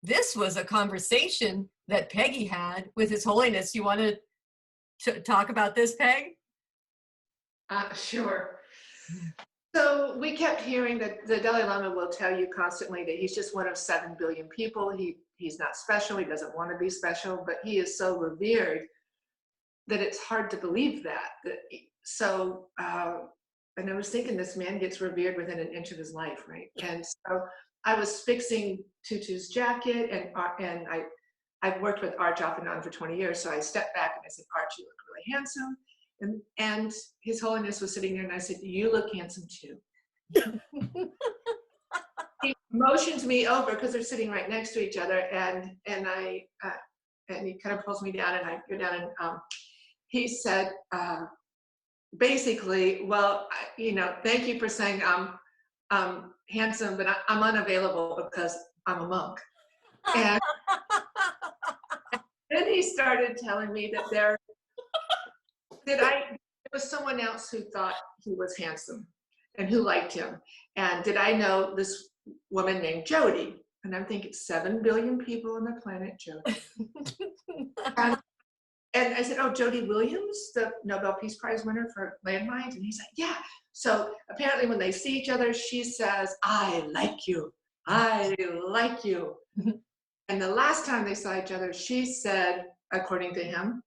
This was a conversation that Peggy had with His Holiness. You want to talk about this, Peg? Sure. So we kept hearing that the Dalai Lama will tell you constantly that he's just one of 7 billion people. He's not special. He doesn't want to be special, but he is so revered that it's hard to believe that. And I was thinking, this man gets revered within an inch of his life, right? And so I was fixing Tutu's jacket, and I've worked with Arch off and on for 20 years. So I stepped back and I said, Arch, you look really handsome. And His Holiness was sitting there, and I said, you look handsome too. He motions me over because they're sitting right next to each other, and he kind of pulls me down, and I go down, and he said, basically, well, thank you for saying I'm handsome, but I'm unavailable because I'm a monk. And then he started telling me that there was someone else who thought he was handsome and who liked him. And did I know this woman named Jody? And I'm thinking, 7 billion people on the planet, Jody. And I said, oh, Jody Williams, the Nobel Peace Prize winner for landmines? And he's like, yeah. So apparently when they see each other, she says, I like you. I like you. And the last time they saw each other, she said, according to him,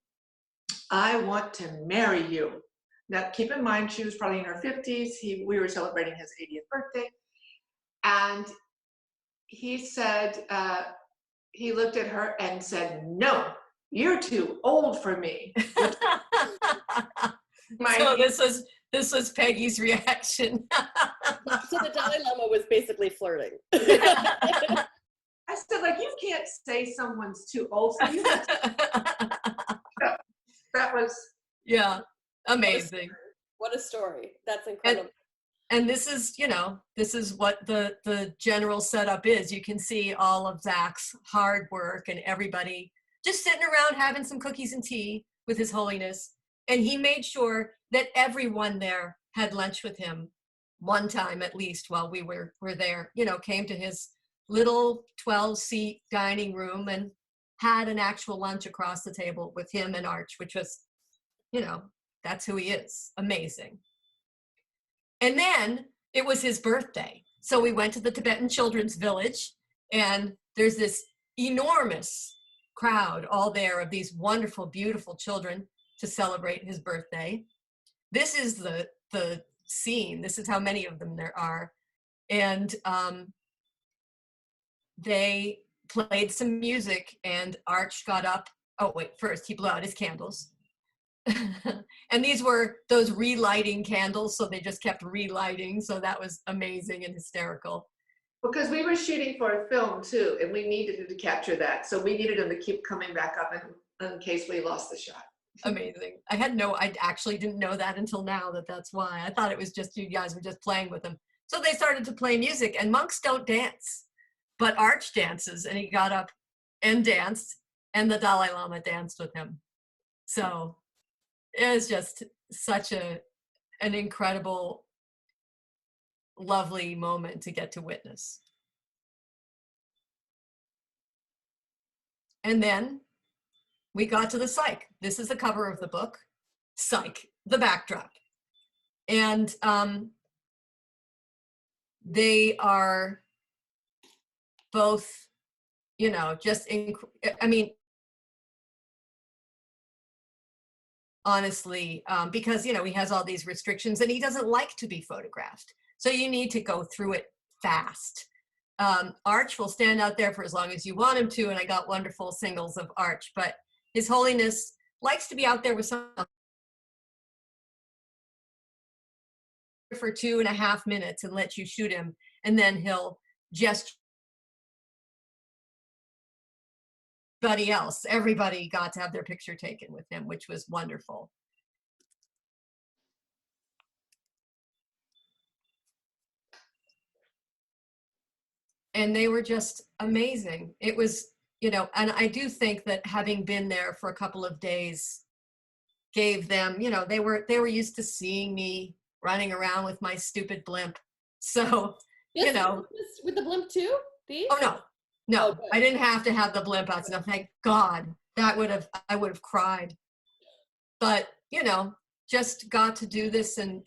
I want to marry you. Now, keep in mind, she was probably in her 50s. We were celebrating his 80th birthday. And he said, he looked at her and said, no, you're too old for me. So this was Peggy's reaction. So the Dalai Lama was basically flirting. I said, like, you can't say someone's too old for you. That was, yeah, amazing. What a story. That's incredible. And this is, this is what the general setup is. You can see all of Zach's hard work and everybody just sitting around having some cookies and tea with His Holiness. And he made sure that everyone there had lunch with him one time at least while we were there, came to his little 12-seat dining room and had an actual lunch across the table with him and Arch, which was, that's who he is. Amazing. And then it was his birthday. So we went to the Tibetan Children's Village, and there's this enormous crowd all there of these wonderful, beautiful children to celebrate his birthday. This is the scene. This is how many of them there are. And they played some music, and Arch got up. Oh, wait, first he blew out his candles. And these were those relighting candles, so they just kept relighting. So that was amazing and hysterical. Because we were shooting for a film too, and we needed to capture that. So we needed them to keep coming back up in case we lost the shot. Amazing. I actually didn't know that until now, that's why. I thought it was just you guys were just playing with them. So they started to play music, and monks don't dance, but Arch dances, and he got up and danced, and the Dalai Lama danced with him. So it was just such an incredible, lovely moment to get to witness. And then we got to the Psych. This is the cover of the book, Psych, the backdrop. And they are both, just, honestly, because, he has all these restrictions and he doesn't like to be photographed. So you need to go through it fast. Arch will stand out there for as long as you want him to, and I got wonderful singles of Arch, but His Holiness likes to be out there with someone for 2.5 minutes and let you shoot him, and then he'll gesture. Everybody got to have their picture taken with him, which was wonderful. And they were just amazing. It was, and I do think that having been there for a couple of days gave them, they were used to seeing me running around with my stupid blimp. So, With the blimp too? These? Oh, no, okay. I didn't have to have the blimp out. So thank God. I would have cried. But, just got to do this and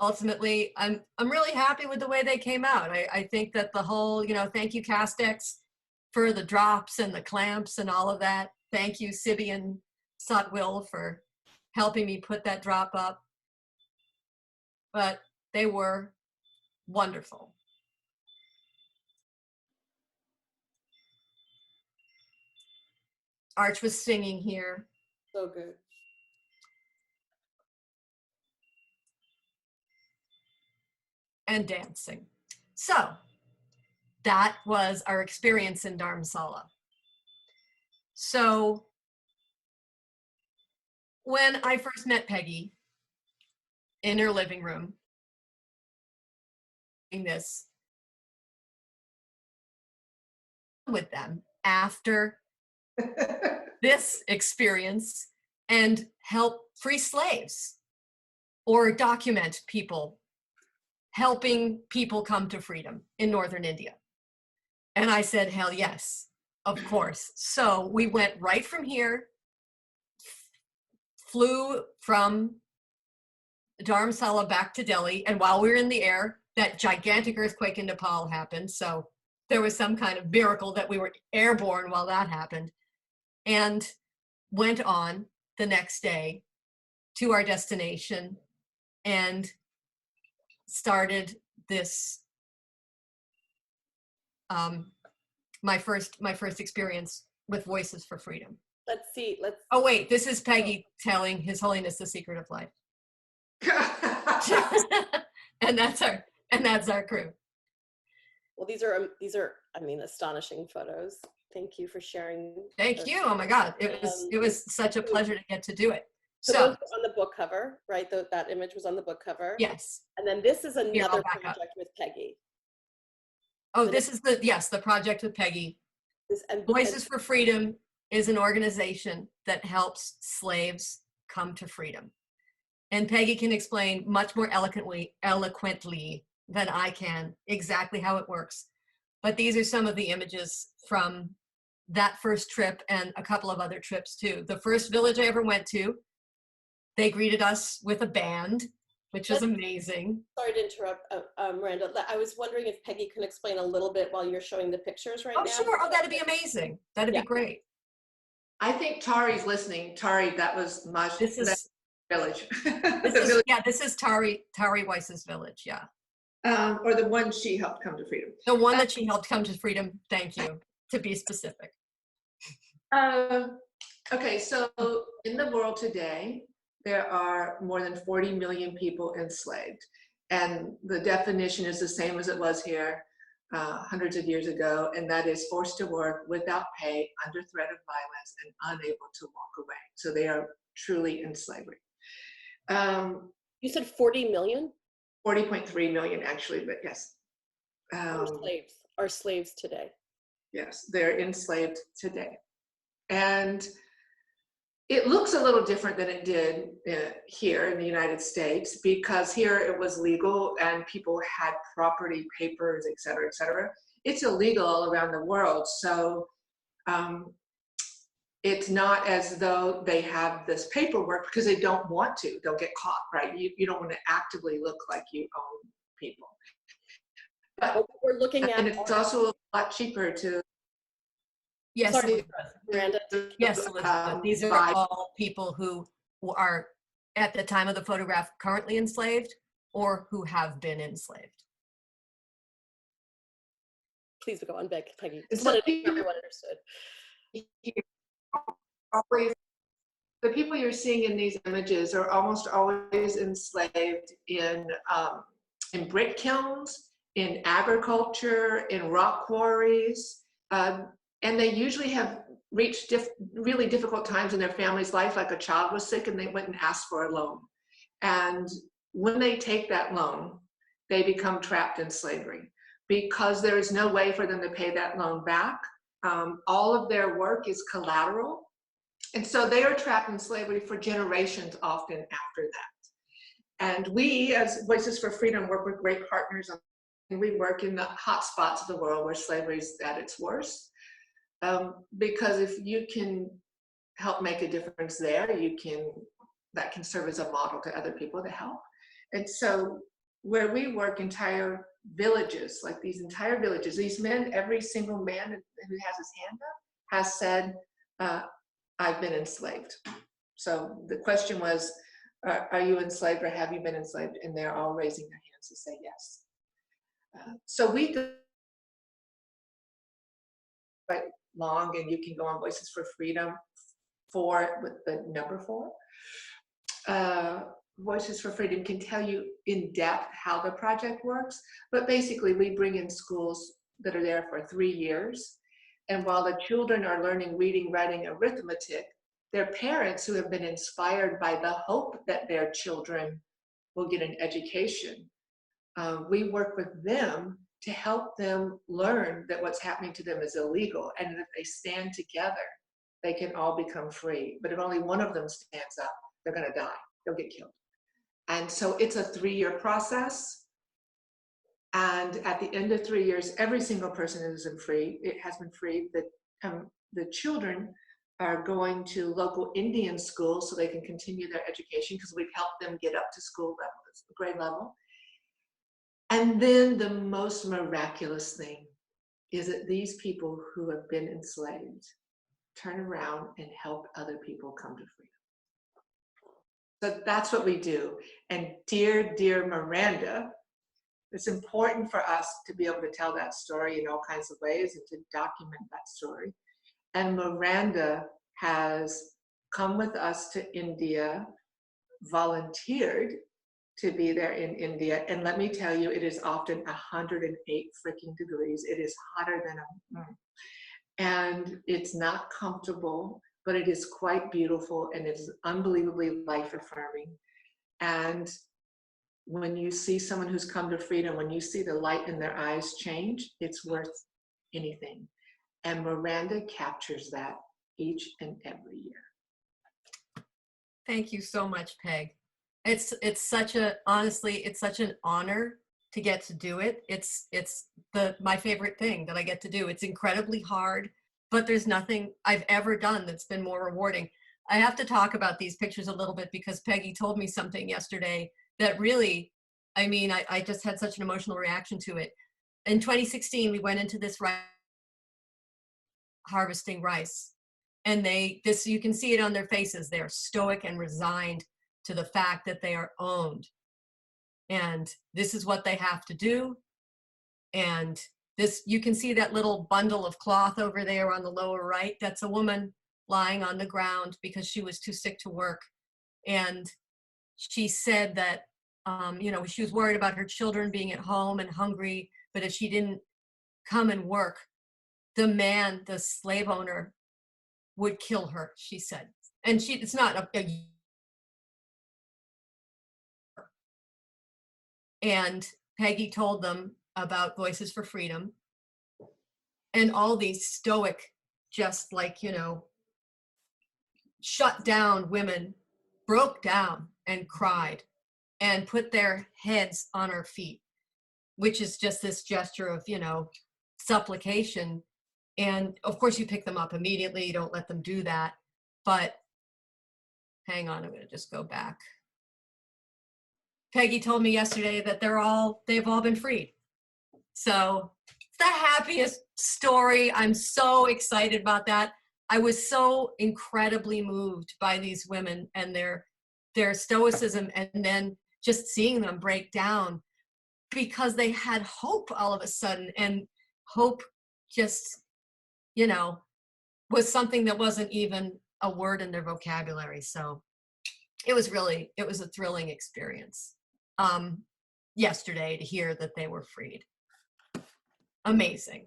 ultimately, I'm really happy with the way they came out. I think that the whole, thank you Castex for the drops and the clamps and all of that. Thank you Sibby and Sotwill for helping me put that drop up. But they were wonderful. Arch was singing here. So good. And dancing. So that was our experience in Dharamsala. So when I first met Peggy in her living room, doing this with them after this experience and help free slaves or document people helping people come to freedom in northern India. And I said, hell yes, of course. So we went right from here, flew from Dharamsala back to Delhi. And while we were in the air, that gigantic earthquake in Nepal happened. So there was some kind of miracle that we were airborne while that happened. And went on the next day to our destination and started this my first experience with Voices for Freedom. Let's see. Oh wait, this is Peggy telling His Holiness the Secret of Life. and that's our crew. Well, these are I mean, astonishing photos. Thank you for sharing. Thank you. Oh my God, it was such a pleasure to get to do it. So those were on the book cover, right? That image was on the book cover. Yes. And then this is another project with Peggy. Oh, this is the project with Peggy. Voices for Freedom is an organization that helps slaves come to freedom. And Peggy can explain much more eloquently than I can exactly how it works. But these are some of the images from that first trip and a couple of other trips too. The first village I ever went to, they greeted us with a band, which was amazing. Sorry to interrupt, Miranda. I was wondering if Peggy can explain a little bit while you're showing the pictures right now. Oh, sure. Oh, that'd be amazing. That'd be great. I think Tari's listening. Tari, that was my village. This is Tari Weiss's village, yeah. Or the one she helped come to freedom. The one that she helped come to freedom, thank you, to be specific. Okay, so in the world today, there are more than 40 million people enslaved. And the definition is the same as it was here hundreds of years ago, and that is forced to work without pay, under threat of violence, and unable to walk away. So they are truly in slavery. You said 40 million? 40.3 million actually, but yes. Are slaves today. Yes, they're enslaved today. And it looks a little different than it did here in the United States, because here it was legal and people had property, papers, et cetera, et cetera. It's illegal all around the world. So it's not as though they have this paperwork because they don't want to. They'll get caught, right? You don't want to actively look like you own people. But we're looking at, and it's also a lot cheaper to. Yes, sorry, Miranda. Yes, Elizabeth. These are all people who are at the time of the photograph currently enslaved or who have been enslaved. Please go on, Peggy. Just wanted to make sure everyone understood. The people you're seeing in these images are almost always enslaved in brick kilns, in agriculture, in rock quarries, and they usually have reached really difficult times in their family's life, like a child was sick and they went and asked for a loan. And when they take that loan, they become trapped in slavery because there is no way for them to pay that loan back. All of their work is collateral. And so they are trapped in slavery for generations often after that. And we, as Voices for Freedom, work with great partners, and we work in the hot spots of the world where slavery is at its worst. Because if you can help make a difference there, that can serve as a model to other people to help. And so where we work, entire villages, like these entire villages, these men, every single man who has his hand up has said, I've been enslaved. So the question was, are you enslaved or have you been enslaved? And they're all raising their hands to say yes. So we go quite long, and you can go on Voices for Freedom 4 with the number 4. Voices for Freedom can tell you in depth how the project works, but basically we bring in schools that are there for 3 years. And while the children are learning reading, writing, arithmetic, their parents who have been inspired by the hope that their children will get an education, we work with them to help them learn that what's happening to them is illegal, and that if they stand together, they can all become free. But if only one of them stands up, they're going to die. They'll get killed. And so it's a 3-year process. And at the end of 3 years, every single person has been free. It has been free. The children are going to local Indian schools so they can continue their education, because we've helped them get up to school level, grade level. And then the most miraculous thing is that these people who have been enslaved turn around and help other people come to freedom. So that's what we do. And dear, dear Miranda, it's important for us to be able to tell that story in all kinds of ways and to document that story. And Miranda has come with us to India, volunteered to be there in India. And let me tell you, it is often 108 freaking degrees. It is hotter than and it's not comfortable, but it is quite beautiful, and it is unbelievably life-affirming. And when you see someone who's come to freedom, when you see the light in their eyes change, it's worth anything. And Miranda captures that each and every year. Thank you so much, Peg. It's such honestly, it's such an honor to get to do it. It's my favorite thing that I get to do. It's incredibly hard, but there's nothing I've ever done that's been more rewarding. I have to talk about these pictures a little bit because Peggy told me something yesterday that really, I mean, I just had such an emotional reaction to it. In 2016, we went into this harvesting rice, and you can see it on their faces. They're stoic and resigned to the fact that they are owned. And this is what they have to do. And this, you can see that little bundle of cloth over there on the lower right. That's a woman lying on the ground because she was too sick to work. And she said that, she was worried about her children being at home and hungry, but if she didn't come and work, the slave owner would kill her, she said. And it's not and Peggy told them about Voices for Freedom, and all these stoic, just like, shut down women broke down and cried and put their heads on our feet, which is just this gesture of, supplication. And of course you pick them up immediately, you don't let them do that. But hang on, I'm going to just go back. Peggy told me yesterday that they've all been freed. So it's the happiest story. I'm so excited about that. I was so incredibly moved by these women and their stoicism, and then just seeing them break down because they had hope all of a sudden, and hope just, was something that wasn't even a word in their vocabulary. So it was a thrilling experience yesterday to hear that they were freed. Amazing.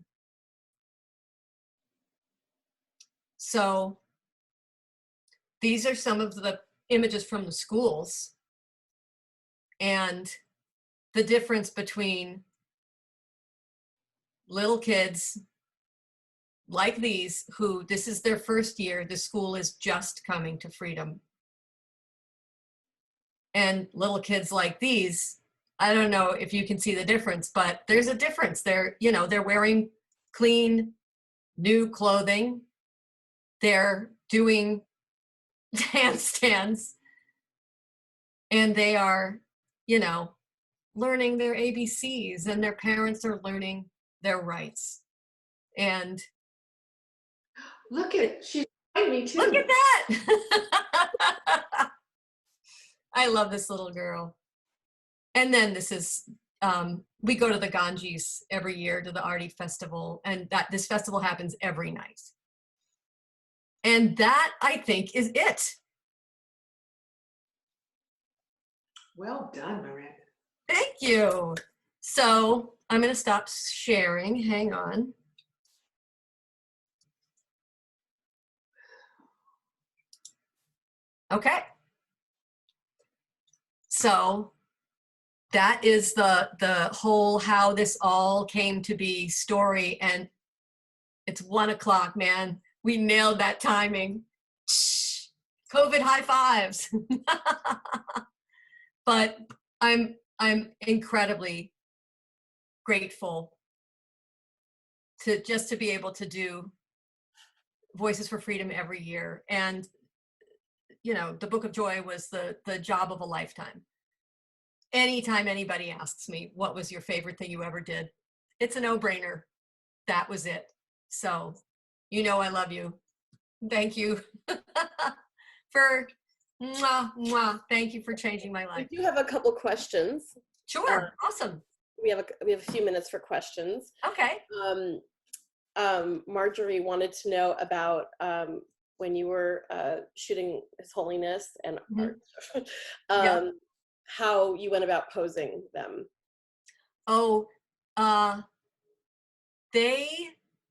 So these are some of the images from the schools, and the difference between little kids like these who this is their first year, the school is just coming to freedom, and little kids like these. I don't know if you can see the difference, but there's a difference. They're wearing clean, new clothing. They're doing handstands, and they are, you know, learning their ABCs, and their parents are learning their rights. And Look at, she's behind me too. look at that. I love this little girl. And then this is, we go to the Ganges every year to the Arty Festival, and this festival happens every night. And that, I think, is it. Well done, Miranda. Thank you. So I'm going to stop sharing. Hang on. Okay. So that is the whole how this all came to be story. And it's 1 o'clock, man. We nailed that timing. COVID high fives. But I'm incredibly grateful to be able to do Voices for Freedom every year. And, you know, the Book of Joy was the job of a lifetime. Anytime anybody asks me, what was your favorite thing you ever did? It's a no-brainer. That was it. So, you know, I love you. Thank you for, thank you for changing my life. We do have a couple questions. Sure, awesome. We have a few minutes for questions. Okay. Marjorie wanted to know about when you were shooting His Holiness and art, how you went about posing them. Oh, they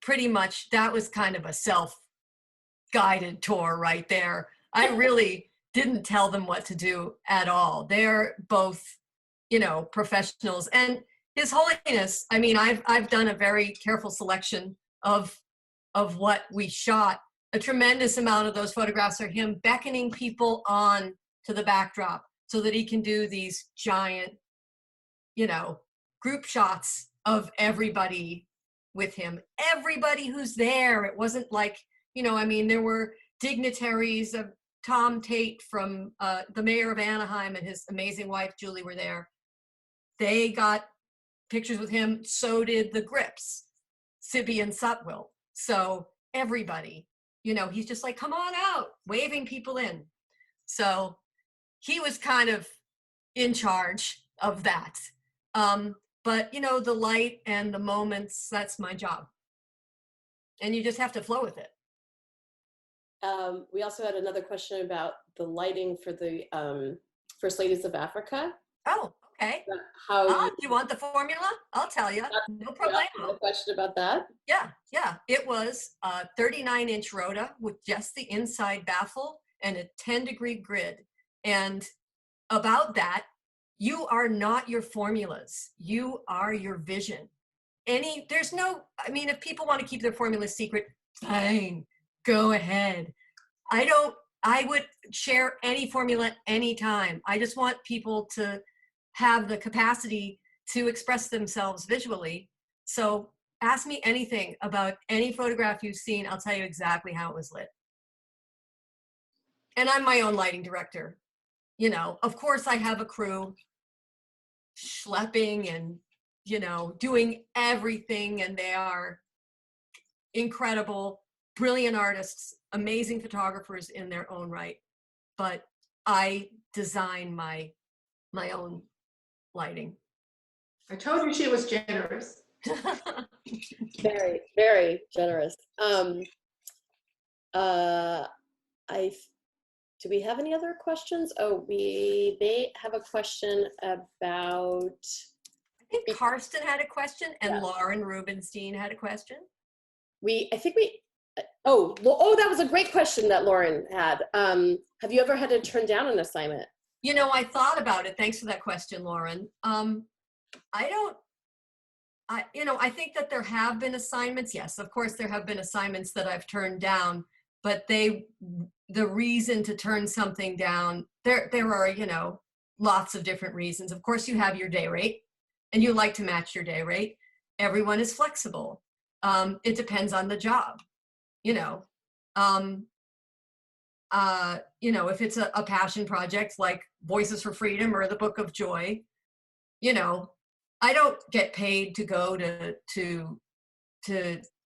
pretty much, that was kind of a self-guided tour right there. I really didn't tell them what to do at all. They're both, you know, professionals. And His Holiness, I mean, I've done a very careful selection of what we shot. A tremendous amount of those photographs are him beckoning people on to the backdrop so that he can do these giant, you know, group shots of everybody with him, everybody who's there. It wasn't like, you know, I mean, there were dignitaries of Tom Tate from the mayor of Anaheim and his amazing wife, Julie, were there. They got pictures with him. So did the Grips, Sibby and Sutwill. So everybody, you know, he's just like, come on out, waving people in. So he was kind of in charge of that. But, you know, the light and the moments, that's my job. And you just have to flow with it. We also had another question about the lighting for the First Ladies of Africa. Oh, okay. How do you want the formula? I'll tell you. No problem. A question about that? Yeah. It was a 39-inch rota with just the inside baffle and a 10-degree grid. And about that, you are not your formulas. You are your vision. There's no, I mean, if people want to keep their formulas secret, fine, go ahead. I would share any formula anytime. I just want people to have the capacity to express themselves visually. So ask me anything about any photograph you've seen. I'll tell you exactly how it was lit. And I'm my own lighting director. You know, of course I have a crew schlepping and, you know, doing everything, and they are incredible, brilliant artists, amazing photographers in their own right. But I design my own lighting. I told you she was generous. Very, very generous. Do we have any other questions? Oh, we may have a question about. I think Karsten had a question, and Lauren Rubenstein had a question. Oh, that was a great question that Lauren had. Have you ever had to turn down an assignment? You know, I thought about it. Thanks for that question, Lauren. I think that there have been assignments. Yes, of course, there have been assignments that I've turned down, but the reason to turn something down, there are, you know, lots of different reasons. Of course, you have your day rate and you like to match your day rate. Everyone is flexible. It depends on the job, you know. you know, if it's a passion project like Voices for Freedom or the Book of Joy, you know, I don't get paid to go to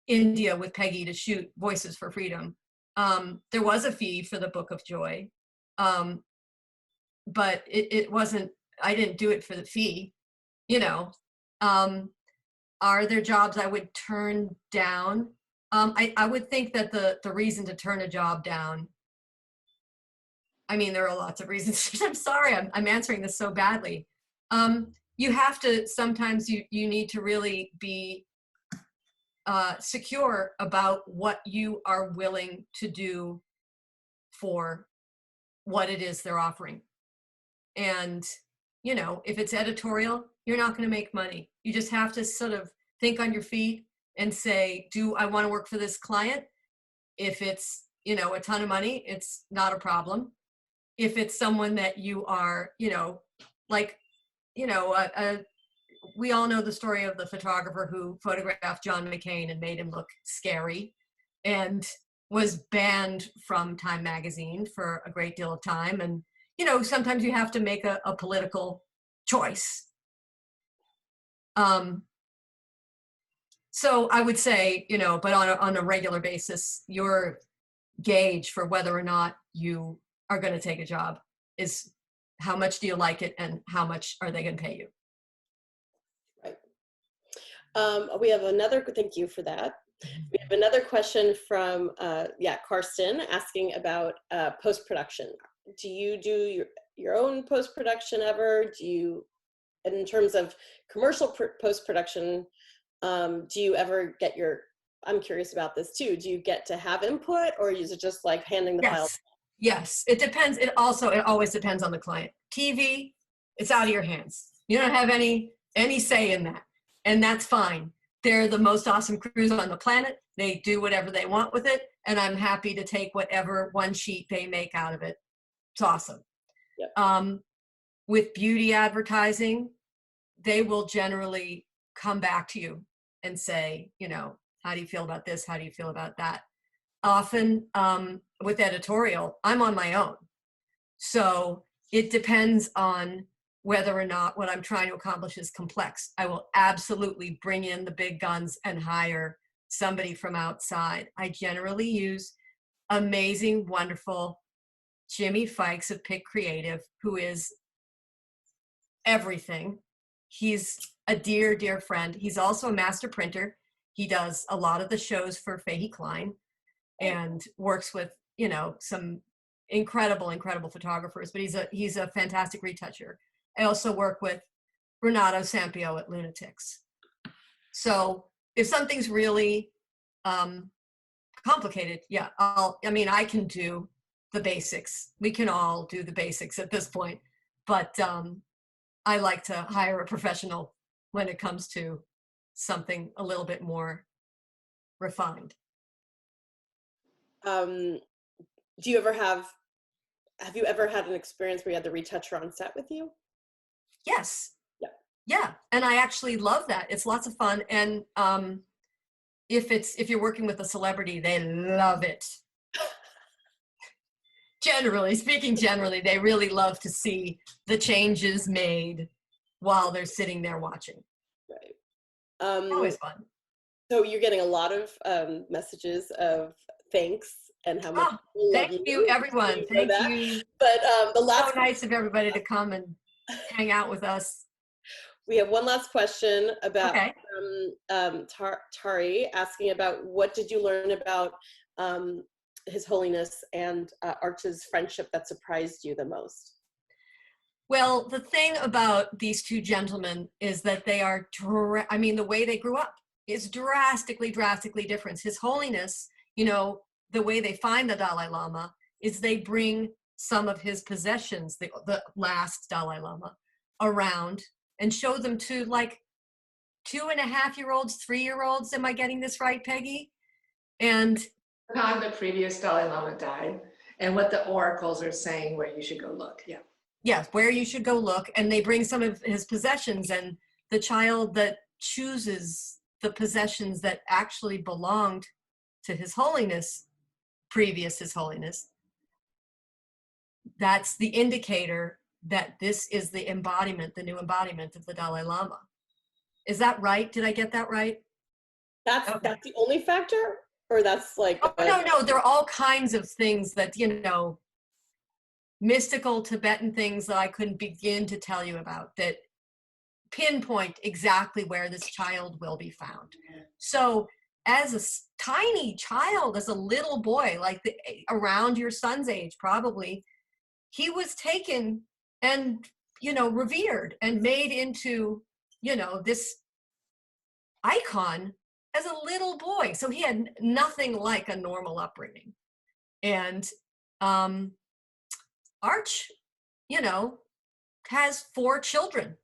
India with Peggy to shoot Voices for Freedom. There was a fee for the Book of Joy, but it wasn't, I didn't do it for the fee, you know. Are there jobs I would turn down? I would think that the reason to turn a job down, I mean, there are lots of reasons. I'm sorry, I'm answering this so badly. You have to, sometimes you need to really be secure about what you are willing to do for what it is they're offering. And, you know, if it's editorial, you're not going to make money. You just have to sort of think on your feet and say, do I want to work for this client? If it's, you know, a ton of money, it's not a problem. If it's someone that you are, you know, like, you know, we all know the story of the photographer who photographed John McCain and made him look scary and was banned from Time magazine for a great deal of time. And, you know, sometimes you have to make a political choice. So I would say, you know, but on a regular basis, your gauge for whether or not you are going to take a job is how much do you like it and how much are they going to pay you? Right. We have another, thank you for that. We have another question from, Karsten asking about post-production. Do you do your own post-production ever? Do you, in terms of commercial post-production, do you ever get your, I'm curious about this too, do you get to have input or is it just like handing the file? Yes, it depends. It always depends on the client. TV, it's out of your hands. You don't have any say in that. And that's fine. They're the most awesome crews on the planet. They do whatever they want with it. And I'm happy to take whatever one sheet they make out of it. It's awesome. Yep. With beauty advertising, they will generally come back to you and say, you know, how do you feel about this? How do you feel about that? Often with editorial, I'm on my own. So it depends on whether or not what I'm trying to accomplish is complex. I will absolutely bring in the big guns and hire somebody from outside. I generally use amazing, wonderful Jimmy Fikes of Pick Creative, who is everything. He's a dear, dear friend. He's also a master printer. He does a lot of the shows for Fahey Klein and works with, you know, some incredible photographers, but he's a fantastic retoucher. I also work with Renato Sampio at Lunatics. So if something's really complicated, yeah, I can do the basics. We can all do the basics at this point, but I like to hire a professional when it comes to something a little bit more refined. Do you ever have you ever had an experience where you had the retoucher on set with you? Yes. Yeah. And I actually love that. It's lots of fun. And if you're working with a celebrity, they love it. Generally, they really love to see the changes made while they're sitting there watching. Right. Always fun. So you're getting a lot of messages of thanks and how much thank you, everyone. Thank you. But the last, so nice of everybody to come and hang out with us. We have one last question about Tari asking about what did you learn about His Holiness and Arch's friendship that surprised you the most? Well, the thing about these two gentlemen is that they are, the way they grew up is drastically different. His Holiness, you know, the way they find the Dalai Lama is they bring some of his possessions, the last Dalai Lama, around and show them to like 2.5-year-olds, 3-year-olds. Am I getting this right, Peggy? And the time the previous Dalai Lama died and what the oracles are saying where you should go look. Yeah. Yes, where you should go look. And they bring some of his possessions, and the child that chooses the possessions that actually belonged to His Holiness, previous His Holiness, that's the indicator that this is the embodiment, the new embodiment of the Dalai Lama. Is that right? Did I get that right? That's Okay. that's the only factor, or that's like Oh, no, there are all kinds of things that, mystical Tibetan things that I couldn't begin to tell you about that pinpoint exactly where this child will be found. So as a tiny child, as a little boy, like around your son's age, probably, he was taken and, revered and made into, this icon as a little boy. So he had nothing like a normal upbringing. And Arch, has 4 children.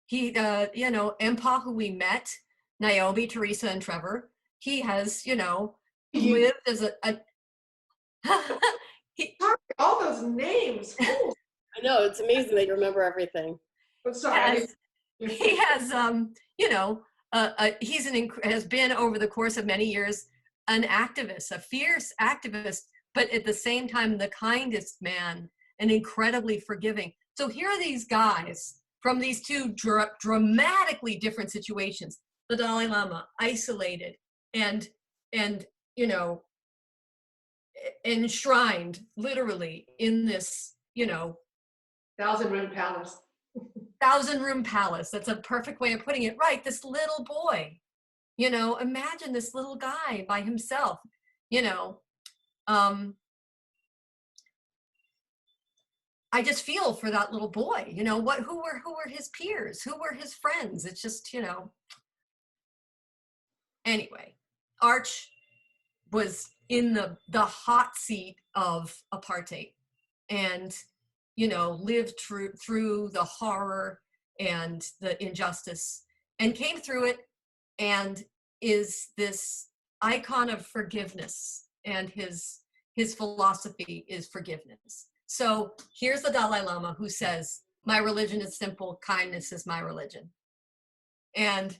He, Empa, who we met, Naomi, Teresa, and Trevor, he has, lived as all those names. Oh, I know, it's amazing that you remember everything. I'm sorry. He has, has been over the course of many years an activist, a fierce activist, but at the same time the kindest man and incredibly forgiving. So here are these guys from these 2 dramatically different situations. The Dalai Lama, isolated and enshrined literally in this, 1,000-room palace. 1,000-room palace. That's a perfect way of putting it. Right. This little boy, imagine this little guy by himself, I just feel for that little boy, who were his peers? Who were his friends? It's just, anyway, Arch was in the hot seat of apartheid and, lived through the horror and the injustice and came through it and is this icon of forgiveness, and his philosophy is forgiveness. So here's the Dalai Lama who says, my religion is simple, kindness is my religion. And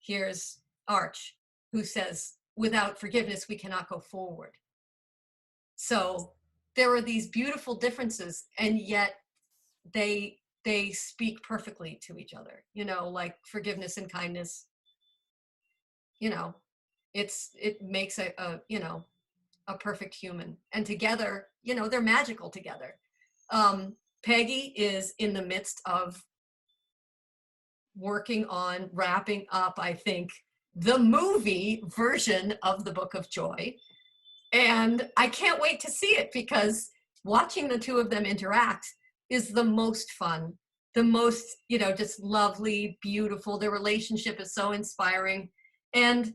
here's Arch who says, without forgiveness, we cannot go forward. So there are these beautiful differences, and yet they speak perfectly to each other, like forgiveness and kindness, it makes a perfect human. And together, they're magical together. Peggy is in the midst of working on wrapping up, I think, the movie version of the Book of Joy. And I can't wait to see it, because watching the 2 of them interact is the most fun, the most, just lovely, beautiful. Their relationship is so inspiring. And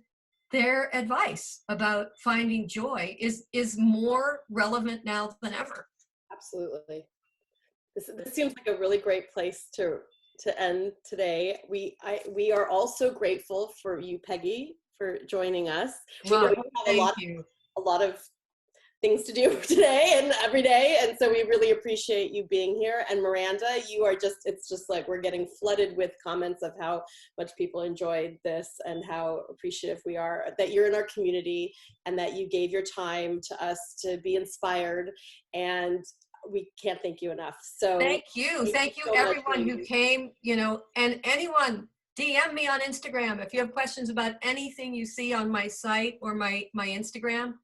their advice about finding joy is more relevant now than ever. Absolutely. This seems like a really great place to end today. We are also grateful for you, Peggy, for joining us. Well, we have a lot of things to do today and every day, and so we really appreciate you being here. And Miranda, it's just like we're getting flooded with comments of how much people enjoyed this and how appreciative we are that you're in our community and that you gave your time to us to be inspired, and we can't thank you enough. So thank you so everyone who came, and anyone, DM me on Instagram if you have questions about anything you see on my site or my Instagram.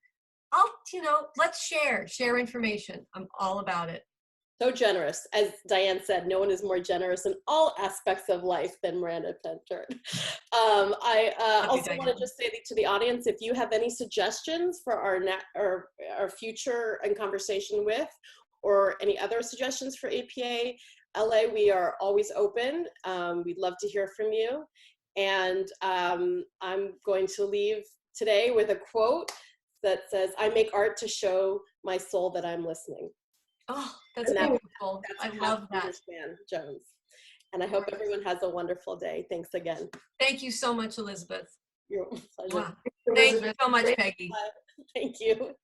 Let's share information. I'm all about it. So generous. As Diane said, no one is more generous in all aspects of life than Miranda Penn Turin. I also want to just say to the audience, if you have any suggestions for our future in conversation with, or any other suggestions for APA LA, we are always open. We'd love to hear from you. And I'm going to leave today with a quote that says, I make art to show my soul that I'm listening. Oh, that's beautiful. I love that. Jones. And I hope everyone has a wonderful day. Thanks again. Thank you so much, Elizabeth. Your pleasure. Wow. Thank you so much, Peggy. Thank you.